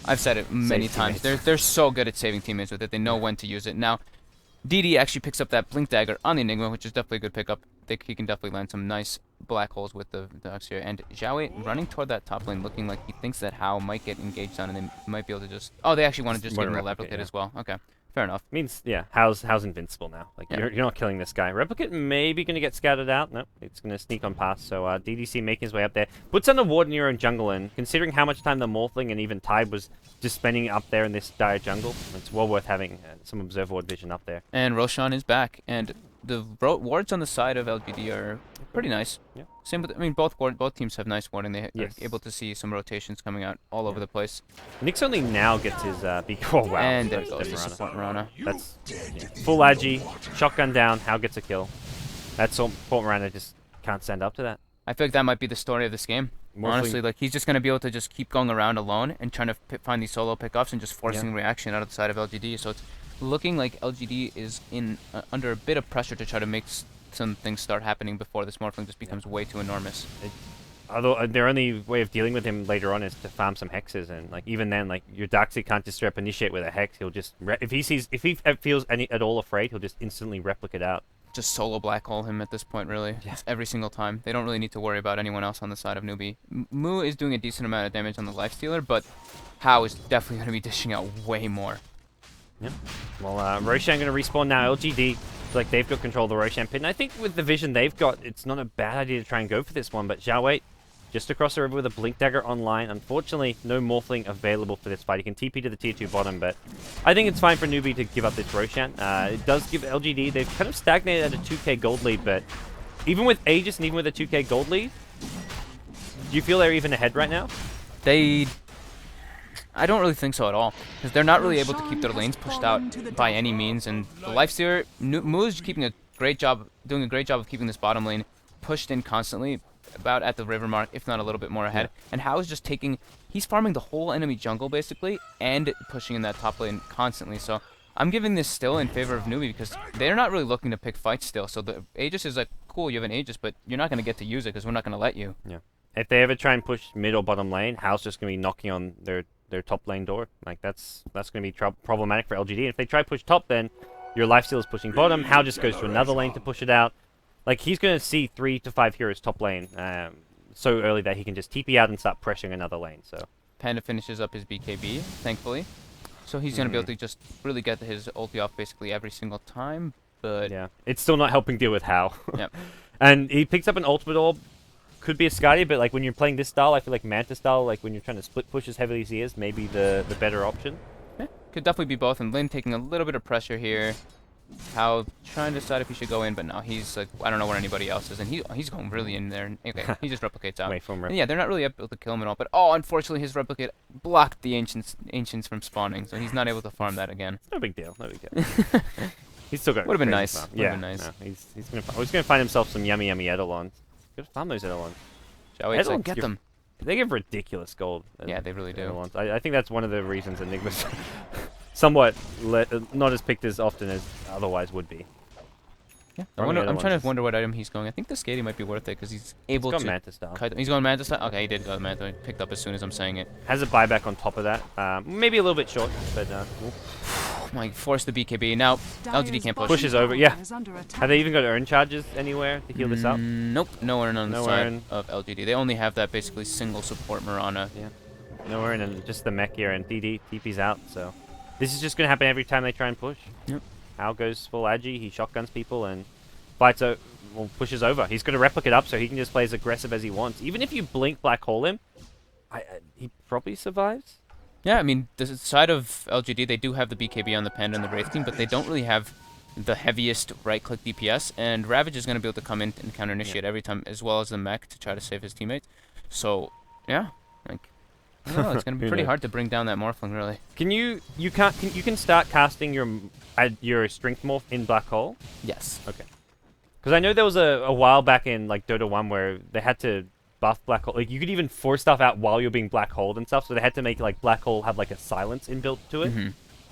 I've said it many times, they're so good at saving teammates with it. They know when to use it. Now, DD actually picks up that Blink Dagger on the Enigma, which is definitely a good pickup. He can definitely land some nice black holes with the Darkseer. And Xiaowei running toward that top lane, looking like he thinks that Hao might get engaged on, and they might be able to just... Oh, they actually want to just give him a replicate as well. Okay, fair enough. Means, yeah, Hao's invincible now. Like, you're not killing this guy. Replicate maybe going to get scattered out. Nope, it's going to sneak on past. So DDC making his way up there. Puts on a ward in your own jungle, and considering how much time the Morphling and even Tide was just spending up there in this dire jungle, it's well worth having some Observe Ward vision up there. And Roshan is back, and the wards on the side of LGD are pretty nice. Yeah. Same with, I mean, both teams have nice warding. They're able to see some rotations coming out all over the place. Nyx only now gets his oh wow. And there goes the support Mirana. That's full agi, shotgun down, Hao gets a kill. That's support Mirana just can't stand up to that. I feel like that might be the story of this game. Honestly, like he's just going to be able to just keep going around alone and trying to find these solo pickoffs and just forcing reaction out of the side of LGD. So it's looking like LGD is under a bit of pressure to try to make some things start happening before this Morphling just becomes way too enormous. Although their only way of dealing with him later on is to farm some hexes, and like even then, like your Darkseer can't just straight up initiate with a hex. He'll just if he feels at all afraid, he'll just instantly replicate out. Just solo black hole him at this point, really. Every single time. They don't really need to worry about anyone else on the side of Newbee. Mu is doing a decent amount of damage on the lifestealer, but Hao is definitely going to be dishing out way more. Yep. Well, Roshan going to respawn now. LGD, it's like they've got control of the Roshan pit. And I think with the vision they've got, it's not a bad idea to try and go for this one. But Xiaowei, just across the river with a Blink Dagger online. Unfortunately, no Morphling available for this fight. He can TP to the tier 2 bottom, but I think it's fine for Newbee to give up this Roshan. It does give LGD, they've kind of stagnated at a 2k gold lead, but even with Aegis and even with a 2k gold lead, do you feel they're even ahead right now? I don't really think so at all, because they're not really able to keep their lanes pushed out by any means, and the Lifestealer, Mu is doing a great job of keeping this bottom lane pushed in constantly, about at the river mark, if not a little bit more ahead. And Hao is just he's farming the whole enemy jungle basically, and pushing in that top lane constantly. So I'm giving this still in favor of Newbee, because they're not really looking to pick fights still. So the Aegis is like, cool, you have an Aegis, but you're not going to get to use it because we're not going to let you. Yeah. If they ever try and push mid or bottom lane, Hao's just going to be knocking on their top lane door. Like that's going to be problematic for LGD. And if they try push top, then your lifesteal is pushing bottom. Hao just goes to another lane to push it out. Like he's going to see 3 to 5 heroes top lane so early that he can just TP out and start pressuring another lane. So Panda finishes up his BKB, thankfully. So he's going to be able to just really get his ulti off basically every single time. But yeah, it's still not helping deal with Hao. Yep. And he picks up an ultimate orb. Could be a Skadi, but like when you're playing this style, I feel like Manta style, like when you're trying to split push as heavily as he is, maybe the better option. Yeah, could definitely be both. And Lin taking a little bit of pressure here. How trying to decide if he should go in, but no, he's like, I don't know where anybody else is, and he's going really in there. Okay, he just replicates out. Wait for him. And yeah, they're not really able to kill him at all. But oh, unfortunately, his replicate blocked the ancients from spawning, so he's not able to farm that again. No big deal. No big deal. He's still got. Would have been nice. Farm. Would Yeah, have been nice. No, he's gonna find himself some yummy Eidolons. Gotta farm those Eidolons. Shall we Eidolons get them? They give ridiculous gold. Yeah, they really do. Eidolons. I think that's one of the reasons Enigma's somewhat not as picked as often as otherwise would be. Yeah, I'm trying to wonder what item he's going. I think the skating might be worth it because he's able he's to. got Manta style. He's going Manta style. Okay, he did go Manta. Picked up as soon as I'm saying it. Has a buyback on top of that. Maybe a little bit short, but Like force the BKB now. LGD can't push. Pushes over. Yeah. Have they even got earn charges anywhere to heal this up? Nope, no earn on the No side earn. of LGD. They only have that basically single support Mirana. Yeah. No earn and just the mech here and DD TP's out. So this is just gonna happen every time they try and push. Yep. Hal goes full agi. He shotguns people and pushes over. He's going to replicate up so he can just play as aggressive as he wants. Even if you blink black hole him, he probably survives. Yeah, I mean, the side of LGD, they do have the BKB on the Panda and the Wraith team, but they don't really have the heaviest right-click DPS, and Ravage is going to be able to come in and counter-initiate every time, as well as the mech to try to save his teammates. So, yeah, like, I don't know, it's going to be pretty hard to bring down that Morphling, really. Can you can start casting your strength morph in black hole? Yes. Okay. Because I know there was a while back in like Dota 1 where they had to buff black hole. Like you could even force stuff out while you're being black holed and stuff. So they had to make like black hole have like a silence inbuilt to it,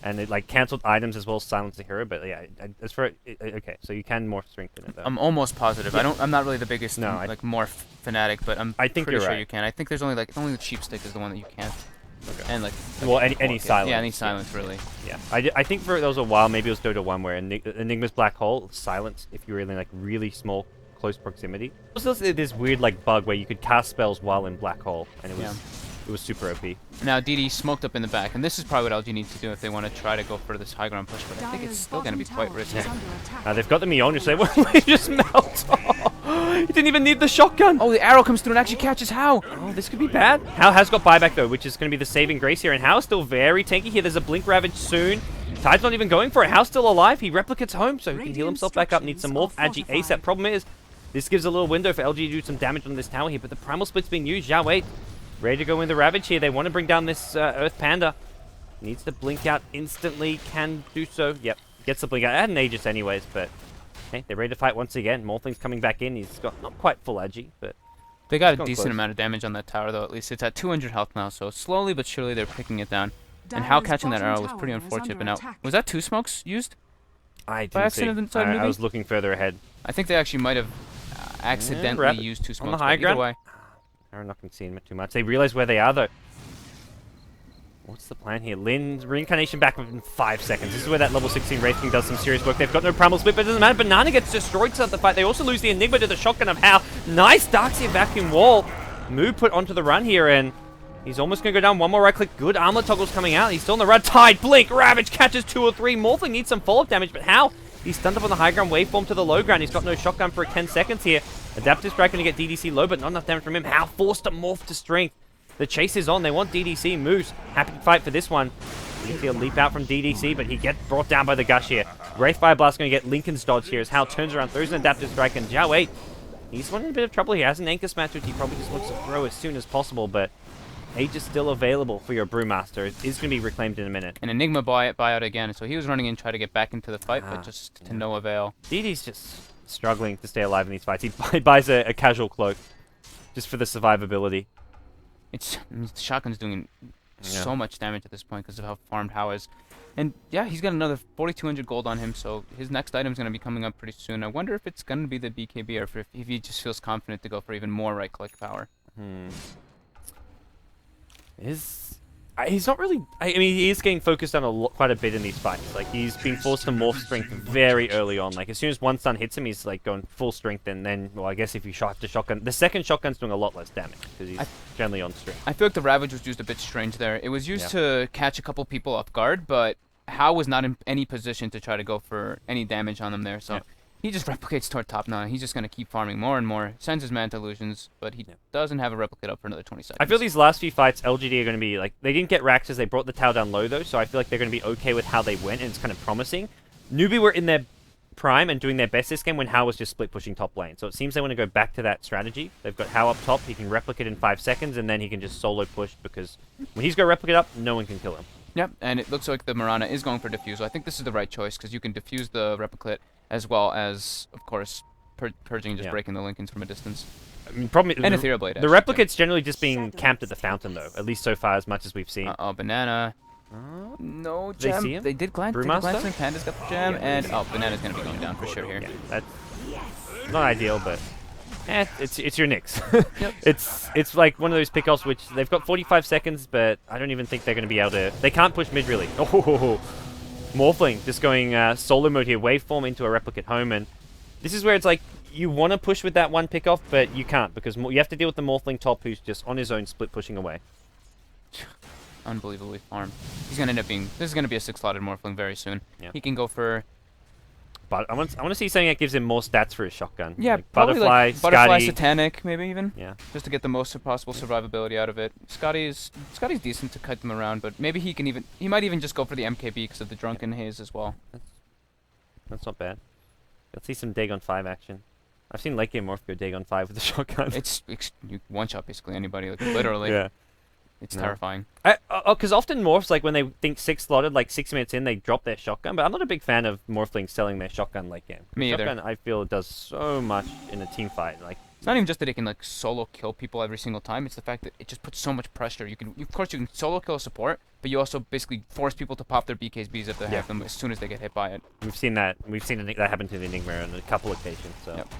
and it like canceled items as well as silence the hero. But yeah, as for okay, so you can morph strength in it though. I'm almost positive. Yeah. I'm not really the biggest No, like morph fanatic, but I think pretty you're sure right. you can. I think there's only the cheap stick is the one that you can't. Okay. And like well, any silence. Yeah, any silence really. Yeah, I think for there was a while, maybe it was Dota 1 where Enigma's black hole silence if you were in like really small close proximity. Also, this weird like bug where you could cast spells while in black hole, and it was super OP. Now DD smoked up in the back, and this is probably what LG needs to do if they want to try to go for this high ground push. But I think it's still going to be quite risky. They've got the Mjolnir, so they just melt. He didn't even need the shotgun. Oh, the arrow comes through and actually catches Hao. Oh, this could be bad. Hao has got buyback though, which is going to be the saving grace here, and Hao's still very tanky here. There's a blink ravage soon. Tide's not even going for it. Hao's still alive. He replicates home, so he can heal himself back up. Needs some morph agi ASAP. Problem is, this gives a little window for LG to do some damage on this tower here, but the primal split's being used. Zhao Wei ready to go in the ravage here. They want to bring down this Earth Panda. Needs to blink out instantly. Can do so. Yep, gets the blink out. I had an Aegis anyways, but hey, they're ready to fight once again. Morphling's coming back in. He's got not quite full agi, but they got a decent amount of damage on that tower though. At least it's at 200 health now, so slowly but surely they're picking it down. And Hao catching that arrow was pretty unfortunate. But now, was that 2 smokes used? I didn't see. I was looking further ahead. I think they actually might have accidentally used 2 smokes. On the high ground. Way. I'm not conceding too much. They realize where they are though. What's the plan here? Lin's reincarnation back within 5 seconds. This is where that level 16 Wraith King does some serious work. They've got no primal split, but it doesn't matter. Banana gets destroyed to start the fight. They also lose the Enigma to the shotgun of Hao. Nice Darkseer vacuum wall. Move put onto the run here, and he's almost going to go down. One more right click. Good armor toggles coming out. He's still on the run. Tide, blink, ravage, catches 2 or 3. Morphling needs some follow-up damage, but Hao? He's stunned up on the high ground, waveform to the low ground. He's got no shotgun for 10 seconds here. Adaptive Strike going to get DDC low, but not enough damage from him. Hao forced to morph to strength. The chase is on. They want DDC. Moose, happy to fight for this one. You see a leap out from DDC, but he gets brought down by the gush here. Wraith Fire Blast going to get Lincoln's dodge here as Hao turns around, throws an Adaptive Strike, and Zhao Wei, he's in a bit of trouble here. Has an anchor smash, which he probably just wants to throw as soon as possible, but Age is still available for your Brewmaster. It is going to be reclaimed in a minute. An Enigma buyout again, so he was running in, trying to get back into the fight, but just to no avail. DD's just struggling to stay alive in these fights. He buys a casual cloak just for the survivability. The shotgun's doing so much damage at this point because of how farmed Hao is. And yeah, he's got another 4,200 gold on him, so his next item's going to be coming up pretty soon. I wonder if it's going to be the BKB or if he just feels confident to go for even more right-click power. He's not really... I mean, he is getting focused on quite a bit in these fights. Like, he's being forced to morph strength very early on. Like, as soon as one stun hits him, he's, like, going full strength, and then, well, I guess if you have to shotgun... The second shotgun's doing a lot less damage, because he's generally on strength. I feel like the Ravage was used a bit strange there. It was used to catch a couple people off guard, but Hao was not in any position to try to go for any damage on them there, so... He just replicates toward top now. He's just going to keep farming more and more. Sends his Manta Illusions, but he doesn't have a replicate up for another 20 seconds. I feel these last few fights, LGD are going to be, like... They didn't get Raxes, they brought the tower down low, though, so I feel like they're going to be okay with how they went, and it's kind of promising. Newbee were in their prime and doing their best this game when Hao was just split pushing top lane. So it seems they want to go back to that strategy. They've got Hao up top. He can replicate in 5 seconds, and then he can just solo push because when he's going to replicate up, no one can kill him. Yep, and it looks like the Mirana is going for Diffusal. I think this is the right choice because you can diffuse the Replicate as well as, of course, purging and just breaking the Lincolns from a distance. I mean, problem And Ethereal Blade. The Replicate's generally just being camped at the fountain, though, at least so far as much as we've seen. Uh-oh, Banana. No They gem. see him? They did glance. Brewmaster? And Panda's got the gem, and Banana's gonna be going down for sure here. Yeah, that's not ideal, but it's your Knicks. Yep. It's like one of those pickoffs which they've got 45 seconds, but I don't even think they're going to be able to. They can't push mid really. Oh, Morphling just going solo mode here, waveform into a replicate home, and this is where it's like you want to push with that one pickoff, but you can't because you have to deal with the Morphling top who's just on his own split pushing away. Unbelievably farmed. He's gonna end up being. This is gonna be a 6-slotted Morphling very soon. Yeah. He can go for. But I want to see something that gives him more stats for his shotgun. Yeah, like probably Butterfly, like Butterfly, Scotty. Satanic, maybe even. Yeah. Just to get the most possible survivability out of it. Scotty's decent to kite them around, but maybe he might even just go for the MKB because of the Drunken Haze as well. That's not bad. Let's see some Dagon 5 action. I've seen late game Morph go Dagon 5 with the shotgun. It's you one-shot basically anybody, like literally. Yeah. It's No. terrifying. Because often Morphs, like when they think 6-slotted, like 6 minutes in, they drop their shotgun. But I'm not a big fan of Morphlings selling their shotgun late game. Me either. Shotgun, I feel, does so much in a team fight. Like, It's not even just that it can like solo kill people every single time. It's the fact that it just puts so much pressure. Of course, you can solo kill a support, but you also basically force people to pop their BKBs if they have them as soon as they get hit by it. we've seen that. We've seen that happen to the Enigma on a couple occasions. So, Yep.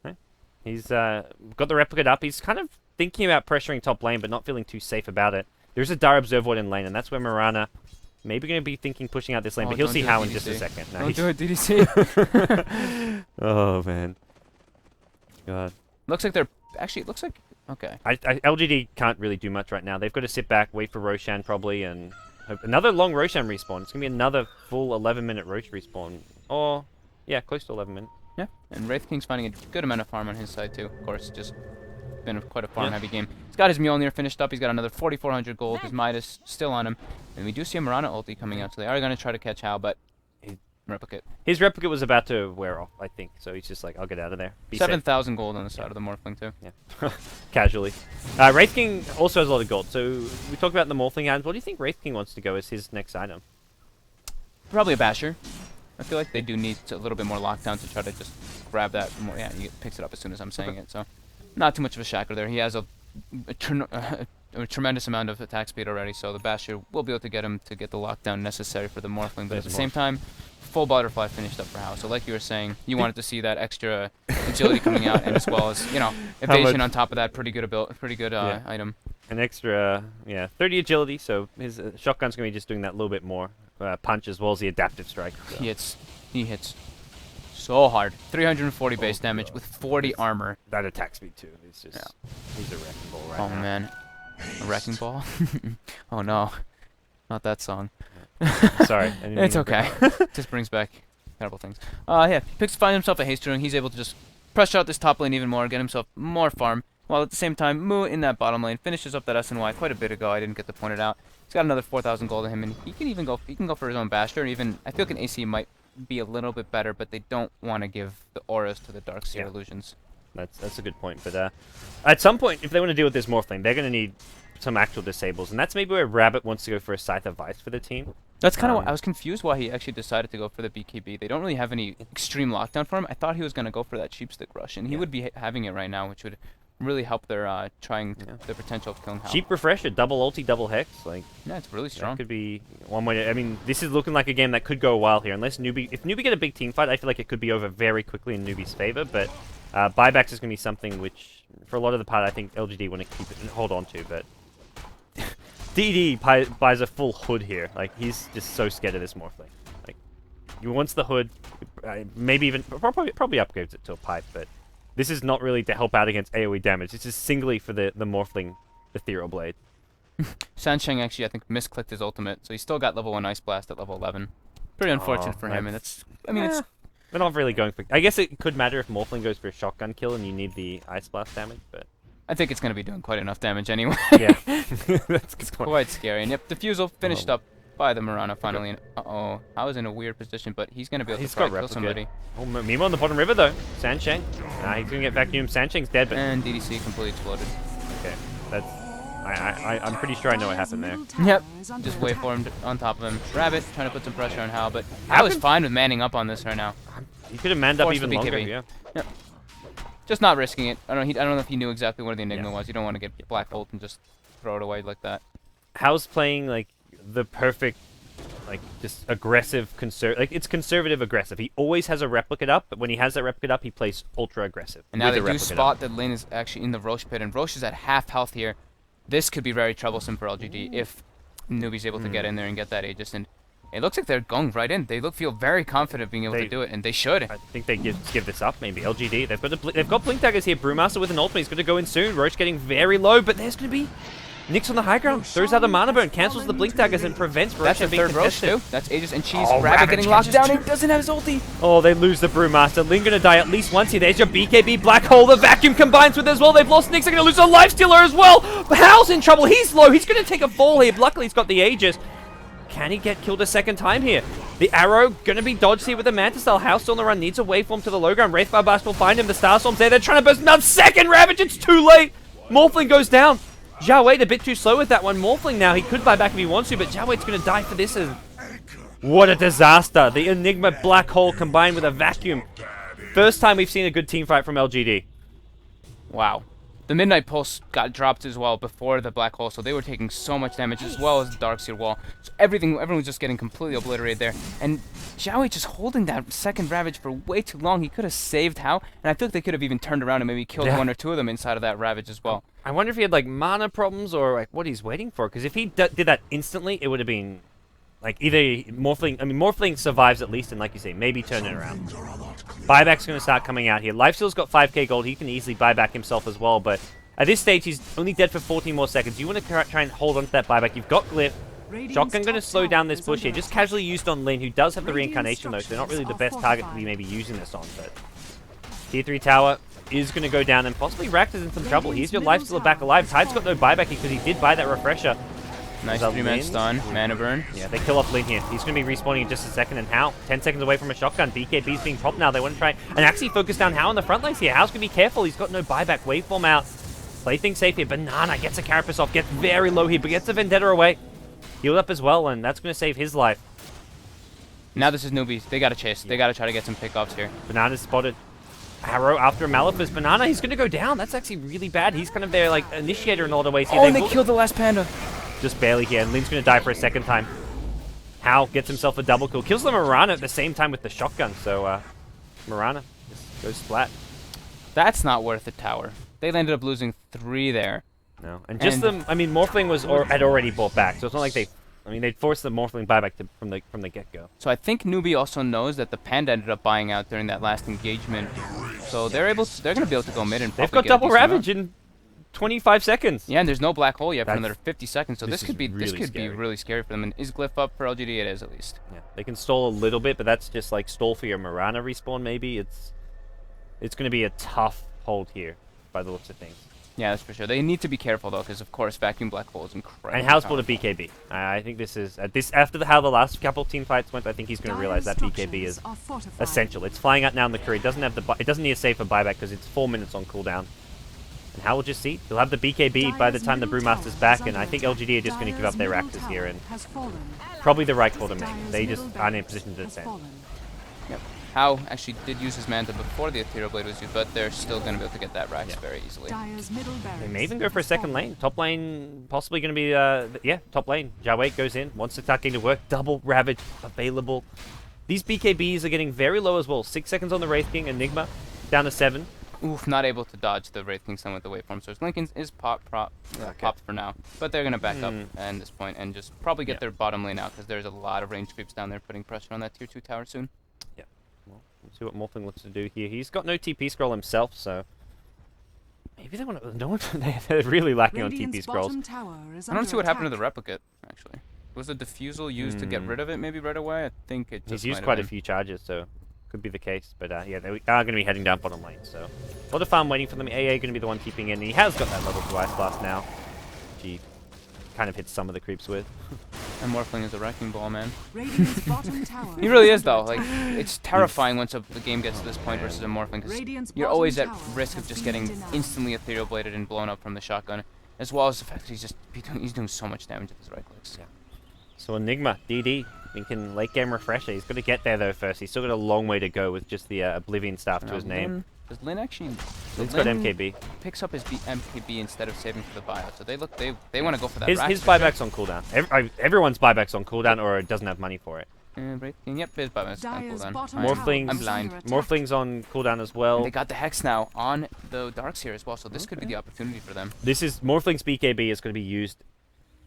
Okay. He's got the replicate up. He's kind of thinking about pressuring top lane, but not feeling too safe about it. There's a Dire Observer in lane, and that's where Mirana maybe going to be thinking pushing out this lane, but he'll see how in just a second. No, Don't do it, DDC. Oh, man. God. Looks like they're actually. It looks like okay. LGD can't really do much right now. They've got to sit back, wait for Roshan probably, and hope another long Roshan respawn. It's going to be another full 11-minute Rosh respawn. Or, yeah, close to 11 minutes. Yeah, and Wraith King's finding a good amount of farm on his side too. Of course, just been quite a farm-heavy game. He's got his Mjolnir finished up. He's got another 4,400 gold. His Midas still on him, and we do see a Mirana ulti coming out. So they are going to try to catch Hal, but replicate. His replicate was about to wear off, I think. So he's just like, I'll get out of there. Be safe. 7,000 gold on the side of the Morphling too. Yeah, casually. Wraith King also has a lot of gold. So we talked about the Morphling items. What do you think Wraith King wants to go as his next item? Probably a Basher. I feel like they do need a little bit more lockdown to try to just grab that more. Yeah, he picks it up as soon as I'm saying it. So not too much of a shackler there. He has a tremendous amount of attack speed already, so the Basher will be able to get him to get the lockdown necessary for the Morphling. But at the same time, full Butterfly finished up for Hal. So like you were saying, you wanted to see that extra agility coming out, and as well as evasion on top of that, pretty good item. An extra 30 agility. So his shotgun's gonna be just doing that little bit more punch as well as the adaptive strike. So. He hits so hard. 340 base damage with 40 armor. That attack speed too. It's just he's a wrecking ball right now. Oh man, a wrecking ball. Oh no, not that song. Sorry. It's okay. Just brings back terrible things. Yeah, finds himself a haste rune. He's able to just pressure out this top lane even more, get himself more farm, while at the same time, Moo in that bottom lane finishes up that SNY quite a bit ago. I didn't get to point it out. He's got another 4,000 gold in him, and he can even go. He can go for his own Basher, and even I feel like an AC might be a little bit better, but they don't want to give the auras to the Darkseer illusions. That's a good point. But at some point, if they want to deal with this Morphling, they're going to need some actual disables, and that's maybe where Rabbit wants to go for a Scythe of Vice for the team. That's kind of what I was confused why he actually decided to go for the BKB. They don't really have any extreme lockdown for him. I thought he was going to go for that Sheepstick Rush, and he would be having it right now, which would really help their trying the potential of killing Hal. Cheap Refresher, double ulti, double hex. Like, yeah, it's really strong. That could be one way to, I mean, this is looking like a game that could go a while here. Unless Newbee, if Newbee get a big team fight, I feel like it could be over very quickly in Newbee's favor. But buybacks is going to be something which, for a lot of the part, I think LGD want to keep it and hold on to. But DD buys a full hood here. Like, he's just so scared of this Morphling. Like, he wants the hood, maybe even, probably upgrades it to a pipe, but this is not really to help out against AoE damage. This is singly for the Morphling Ethereal Blade. Sansheng actually, I think, misclicked his ultimate, so he's still got level 1 Ice Blast at level 11. Pretty unfortunate for him, and it's... I mean, it's... They're not really going for... I guess it could matter if Morphling goes for a shotgun kill and you need the Ice Blast damage, but... I think it's going to be doing quite enough damage anyway. Yeah. That's a good point. Quite scary. And yep, Diffusal finished up. by the Mirana finally. Uh-oh. I was in a weird position, but he's going to be able to probably kill somebody. Oh, Mimo on the bottom river, though. Sansheng. He's going to get vacuumed. Sansheng's dead, but... And DDC completely exploded. Okay, that's... I'm pretty sure I know what happened there. Yep. Just waveformed on top of him. Rabbit trying to put some pressure on Hal, but Hal is fine with manning up on this right now. He could have manned up even longer, BKB. yeah. Yep. Just not risking it. I don't know if he knew exactly where the Enigma was. You don't want to get Black Bolt and just throw it away like that. Hal's playing, like, the perfect, like, just aggressive, it's conservative aggressive. He always has a replicate up, but when he has that replicate up, he plays ultra aggressive. And now they do spot that Lin is actually in the Roche pit, and Roche is at half health here. This could be very troublesome for LGD if Newbee's able to get in there and get that Aegis. And it looks like they're going right in. They feel very confident being able to do it, and they should. I think they give this up, maybe. LGD, they've got Blink Daggers here. Brewmaster with an ultimate. He's going to go in soon. Roche getting very low, but there's going to be Nyx on the high ground. Throws out the Mana Burn, cancels the Blink Daggers, and prevents Roche from being Roche contested. too. That's Aegis and Cheese. Rabbit getting locked down. He doesn't have his ulti. Oh, they lose the Brewmaster. Lin going to die at least once here. There's your BKB Black Hole. The Vacuum combines with as well. They've lost Nyx. They're going to lose a Lifestealer as well. But Hal's in trouble. He's low. He's going to take a fall here. Luckily, he's got the Aegis. Can he get killed a second time here? The arrow going to be dodged here with the Manta Cell. House still on the run. Needs a waveform to the low ground. Wraith Blast will find him. The Starstorm's there. They're trying to burst another second Ravage. It's too late. Morphling goes down. Zhao Wei a bit too slow with that one. Morphling now. He could buy back if he wants to, but Zhao Wei's going to die for this. What a disaster. The Enigma Black Hole combined with a Vacuum. First time we've seen a good team fight from LGD. Wow. The Midnight Pulse got dropped as well before the Black Hole, so they were taking so much damage, as well as the Darkseer Wall. So everyone was just getting completely obliterated there. And Zhao Wei just holding that second Ravage for way too long. He could have saved Hao, and I feel like they could have even turned around and maybe killed one or two of them inside of that Ravage as well. I wonder if he had, like, mana problems or, like, what he's waiting for. Because if he did that instantly, it would have been, like, either Morphling... I mean, Morphling survives at least, and like you say, maybe turn it around. Buyback's going to start coming out here. Lifesteal's got 5k gold. He can easily buy back himself as well, but at this stage, he's only dead for 14 more seconds. You want to try and hold on to that buyback. You've got Glyph. Shotgun going to slow down this push here. Just casually used on Lin, who does have the reincarnation, though, so they're not really the best target to be maybe using this on, but... Tier 3 tower is going to go down, and possibly Rax is in some trouble. Here's your Lifestealer back alive. Tide's got no buyback because he did buy that refresher. Nice 3-man stun, Mana Burn. Yeah, they kill off Lin here. He's going to be respawning in just a second, and Hao, 10 seconds away from a shotgun. BKB's being popped now. They want to try and actually focus down Hao on the front lines here. Hao's going to be careful. He's got no buyback. Waveform out. Play things safe here. Banana gets a Carapace off, gets very low here, but gets a Vendetta away. Healed up as well, and that's going to save his life. Now this is Newbee. They got to chase. They got to try to get some pickoffs here. Banana's spotted. Arrow after Maleficus. Banana, he's going to go down. That's actually really bad. He's kind of their, like, initiator in a lot of ways here. Oh, and they killed the last Panda. Just barely here, and Lin's going to die for a second time. Hao gets himself a double kill. Kills the Mirana at the same time with the shotgun, so Mirana just goes flat. That's not worth the tower. They ended up losing 3 there. No, and just them. I mean, Morphling had already bought back, so it's not like they. I mean, they'd forced the Morphling buyback from the get-go. So I think Newbee also knows that the Panda ended up buying out during that last engagement, so they're going to be able to go mid and they've got double Ravage in 25 seconds. Yeah, and there's no Black Hole yet for another 50 seconds, so this could be really really scary for them. And is Glyph up for LGD? It is, at least. Yeah, they can stall a little bit, but that's just like stall for your Mirana respawn. Maybe it's going to be a tough hold here by the looks of things. Yeah, that's for sure. They need to be careful though, because of course Vacuum Black Hole is incredible. And Hal's bought a BKB. I think this is after how the last couple of team fights went. I think he's going to realize that BKB is essential. It's flying out now in the career. It doesn't have it doesn't need a save for buyback because it's 4 minutes on cooldown. And Hal will just see. He'll have the BKB by the time the Brewmaster's back, and I think LGD are just going to give up their Raptors here, and probably the right call to make. They just aren't in a position to defend. Yep. Hao actually did use his Manta before the Ethereal Blade was used, but they're still going to be able to get that Rax very easily. They may even go for a second lane. Top lane possibly going to be, top lane. Zhao Wei goes in, wants to start getting to work. Double Ravage available. These BKBs are getting very low as well. 6 seconds on the Wraith King. Enigma down to 7. Oof, not able to dodge the Wraith King Stun with the waveform. So Lincoln is popped for now. But they're going to back up at this point and just probably get their bottom lane out, because there's a lot of range creeps down there putting pressure on that tier 2 tower soon. Yeah. Well, we'll see what Morphling looks to do here. He's got no TP scroll himself, so maybe they want to. No one. They're really lacking on TP scrolls. I don't see what happened to the replicate, actually. Was the diffusal used to get rid of it maybe right away? I think it just He's used quite a few charges, so could be the case. But yeah, they are going to be heading down bottom lane, so a lot of farm waiting for them. AA going to be the one keeping in. He has got that level 2 Ice Blast now, which he kind of hits some of the creeps with. And Morphling is a wrecking ball, man. Radiant's bottom tower He really is, under though. Like, attack. it's terrifying once the game gets to this point versus a Morphling, because Radiant's you're bottom always at tower risk of has just been getting denied. instantly ethereal bladed and blown up from the shotgun, as well as the fact that he's doing so much damage with his right clicks. Yeah. So Enigma, DD, thinking late game refresher. He's got to get there though first. He's still got a long way to go with just the Oblivion staff to his name. Does Lin actually? He's got MKB. Picks up his MKB instead of saving for the buyout, so they want to go for that. His buyback's on cooldown. Everyone's buyback's on cooldown or doesn't have money for it. Right. Yep, his buyback's on Dire's cooldown. bottom Alright. tower Morphlings, I'm is blind. under attack. Morphlings on cooldown as well. And they got the Hex now on the Darks here as well, so this could be the opportunity for them. This is Morphling's BKB is going to be used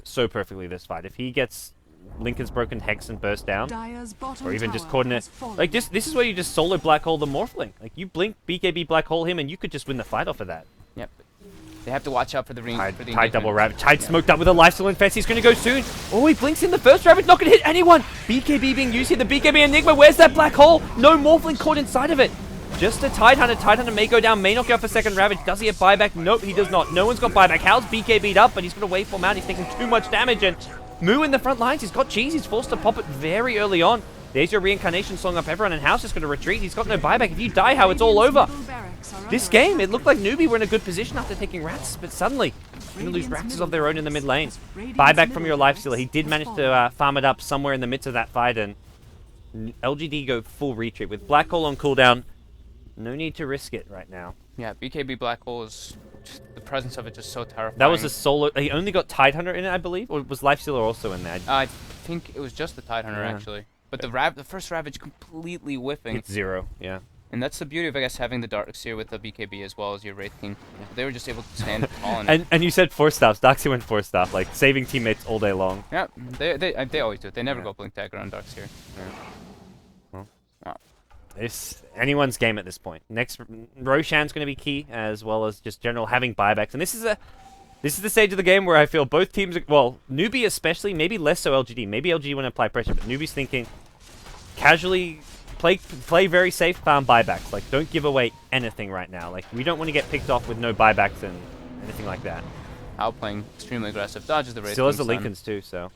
so perfectly this fight. If he gets Lincoln's Broken Hex and burst down, Dire's bottom or even just tower coordinate, has fallen. like this is where you just solo black hole the Morphling. Like you blink BKB black hole him and you could just win the fight off of that. Yep. They have to watch out for the ring. Tide double Ravage. Tide smoked up with a lifesteal infest. He's going to go soon. Oh, he blinks in the first Ravage. Not going to hit anyone. BKB being used here. The BKB Enigma. Where's that black hole? No Morphling caught inside of it. Just a Tidehunter. Tidehunter may go down. May not go for second Ravage. Does he have buyback? Nope, he does not. No one's got buyback. Hal's BKB'd up, but he's got a waveform out. He's taking too much damage. And Moo in the front lines. He's got cheese. He's forced to pop it very early on. There's your reincarnation song up everyone, and Hal's just going to retreat. He's got no buyback. If you die, How, it's all over. Radiant's middle barracks are This under game, attack. it looked like Newbee were in a good position after taking Rats, but suddenly, going to lose Rats of their own in the mid lane. Buyback from your lifestealer. He did manage to farm it up somewhere in the midst of that fight, and LGD go full retreat. With Black Hole on cooldown, no need to risk it right now. Yeah, BKB Black Hole is just, the presence of it just so terrifying. That was a solo. He only got Tidehunter in it, I believe, or was Lifestealer also in there? I think it was just the Tidehunter Yeah. actually, but the first Ravage completely whiffing. It's 0, yeah. And that's the beauty of, I guess, having the Darks here with the BKB as well as your Wraith King. So they were just able to stand tall And you said 4 staffs. Darkseid went 4 staff, like saving teammates all day long. yeah, they always do it. They never Yeah. go Blink Dagger on Darks here. It's anyone's game at this point. Next, Roshan's going to be key, as well as just general having buybacks. And this is the stage of the game where I feel both teams, well, Newbee especially, maybe less so LGD. Maybe LGD want to apply pressure, but Newbee's thinking casually play very safe, farm buybacks. Like, don't give away anything right now. Like, we don't want to get picked off with no buybacks and anything like that. Hal playing extremely aggressive, dodges the Wraith Still has the King's son. Lincolns too, so.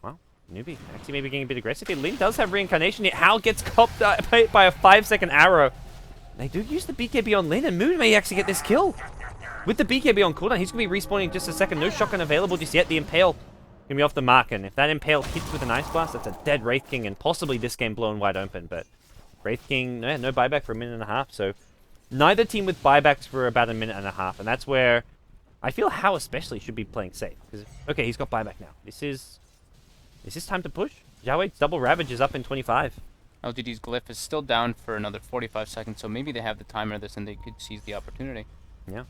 Well, Newbee actually maybe getting a bit aggressive here. Lin does have reincarnation here. Hal gets copped by a 5-second arrow. They do use the BKB on Lin, and Moon may actually get this kill. With the BKB on cooldown, he's going to be respawning in just a second. No shotgun available just yet. The Impale going to be off the mark, and if that Impale hits with an Ice Blast, that's a dead Wraith King, and possibly this game blown wide open. But Wraith King, no buyback for a minute and a half, so neither team with buybacks for about a minute and a half, and that's where I feel How especially should be playing safe. Because, okay, he's got buyback now. This is time to push. Jiawe's double Ravage is up in 25. LGD's Glyph is still down for another 45 seconds, so maybe they have the timer of this and they could seize the opportunity. Yeah.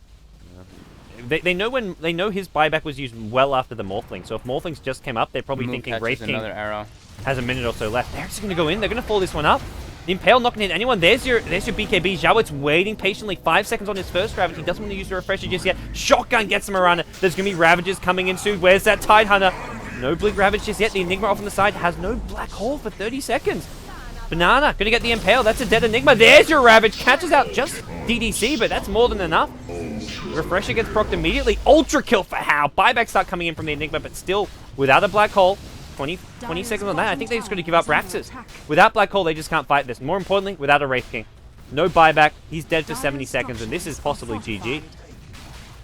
They know his buyback was used well after the Morphling, so if Morphlings just came up, they're probably Moon thinking catches Wraith King another arrow. has a minute or so left. They're just going to go in. They're going to follow this one up. The Impale not going to hit anyone. There's your BKB. Jiawe's waiting patiently. 5 seconds on his first Ravage. He doesn't want to use the refresher just yet. Shotgun gets him around it. There's going to be Ravages coming in soon. Where's that Tidehunter? No Blink Ravage just yet. The Enigma off on the side has no Black Hole for 30 seconds. Banana going to get the Impale. That's a dead Enigma. There's your Ravage. Catches out just DDC, but that's more than enough. Refresher gets procced immediately. Ultra kill for How. Buybacks start coming in from the Enigma, but still without a Black Hole. 20 seconds on that. I think they're just going to give up Raxus. Without Black Hole, they just can't fight this. More importantly, without a Wraith King. No buyback. He's dead for 70 seconds, and this is possibly GG.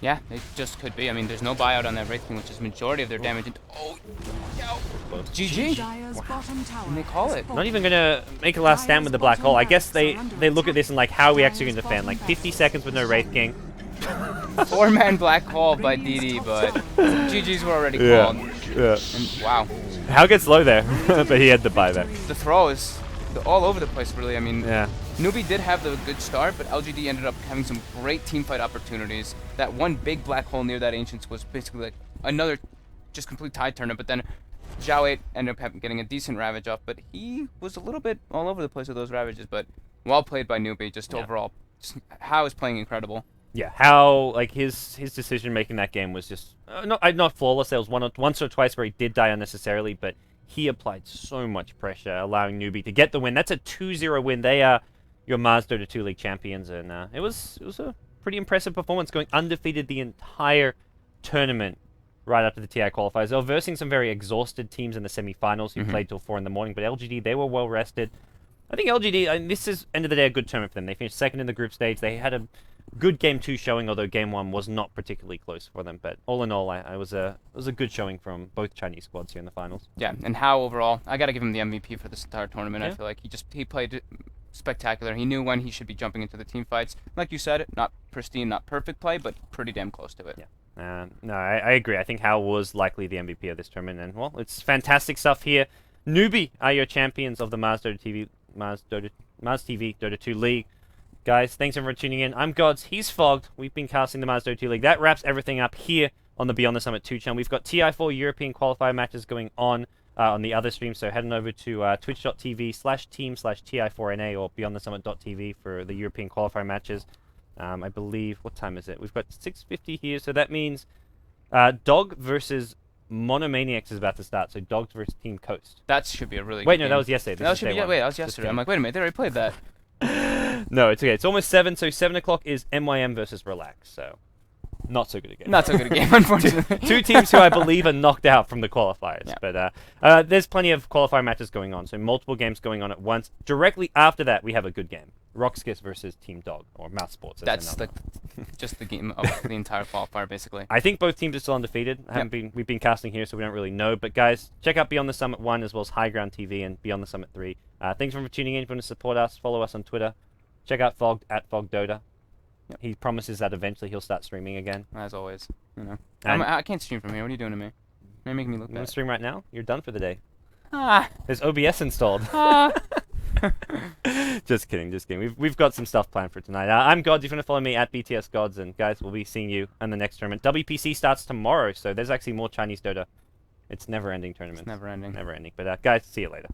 Yeah, it just could be. I mean, there's no buyout on that Wraith King, which is majority of their damage. And, oh, no. GG. Dire's bottom tower And they call has it. fallen. Not even going to make a last stand with the Black Hole. I guess they look at this and like, how are we actually going to defend? Like 50 seconds with no Wraith King. 4-man Black Hole by DD, but GG's were already called. Yeah. And wow, How gets low there, but he had the buyback. the throw is all over the place, really. I mean, Yeah. Newbee did have the good start, but LGD ended up having some great teamfight opportunities. That one big Black Hole near that Ancients was basically like another just complete tide turner, but then Jiawe ended up getting a decent Ravage off, but he was a little bit all over the place with those Ravages, but well played by Newbee, just overall. How is playing incredible. Yeah, how like his decision making that game was just not flawless. There was once or twice where he did die unnecessarily, but he applied so much pressure, allowing Newbee to get the win. That's a 2-0 win. They are your Mars Dota 2 League champions, and it was a pretty impressive performance, going undefeated the entire tournament. right after the TI qualifiers. They were versing some very exhausted teams in the semi-finals who Mhm. played till 4 in the morning, but LGD, they were well rested. I think LGD, this is, end of the day, a good tournament for them. They finished second in the group stage. They had a good Game 2 showing, although Game 1 was not particularly close for them. But all in all, it was a good showing from both Chinese squads here in the finals. Yeah, and How overall, I got to give him the MVP for this entire tournament. Yeah. I feel like he played spectacular. He knew when he should be jumping into the team fights. Like you said, not pristine, not perfect play, but pretty damn close to it. Yeah. No, I agree. I think Hal was likely the MVP of this tournament, and well, it's fantastic stuff here. Newbee are your champions of the Mars TV Dota 2 League. Guys, thanks everyone for tuning in. I'm Gods, he's Fogged. We've been casting the Mars Dota 2 League. That wraps everything up here on the Beyond the Summit 2 channel. We've got TI4 European qualifier matches going on the other stream, so head on over to twitch.tv/team/TI4NA or beyondthesummit.tv for the European qualifier matches. I believe, what time is it? We've got 6:50 here, so that means Dog versus Monomaniacs is about to start, so Dogs versus Team Coast. That should be a really Wait, good no, game. that was yesterday. This That is should day be one. wait, that was Just yesterday. I'm kidding. like, wait a minute, they already played that. No, it's okay. It's almost 7, so 7 o'clock is MYM versus Relax, so not so good again. Not so good a game, unfortunately. Two teams who I believe are knocked out from the qualifiers. Yeah. But there's plenty of qualifier matches going on, so multiple games going on at once. Directly after that, we have a good game. Rockskis versus Team Dog, or Mouse Sports. That's just the game of the entire qualifier, basically. I think both teams are still undefeated. We've been casting here, so we don't really know. But guys, check out Beyond the Summit 1 as well as High Ground TV and Beyond the Summit 3. Thanks for tuning in. If you want to support us, follow us on Twitter. Check out Fogged at FoggedDota. Yep. He promises that eventually he'll start streaming again. As always, you know. And I can't stream from here. What are you doing to me? You're making me look you want bad. to stream right now? You're done for the day. Ah. There's OBS installed. Ah. Just kidding, just kidding. We've got some stuff planned for tonight. I'm Gods. If you want to follow me at BTS Gods, and guys, we'll be seeing you in the next tournament. WPC starts tomorrow, so there's actually more Chinese Dota. It's never-ending tournament. It's never ending. Never ending. But guys, see you later.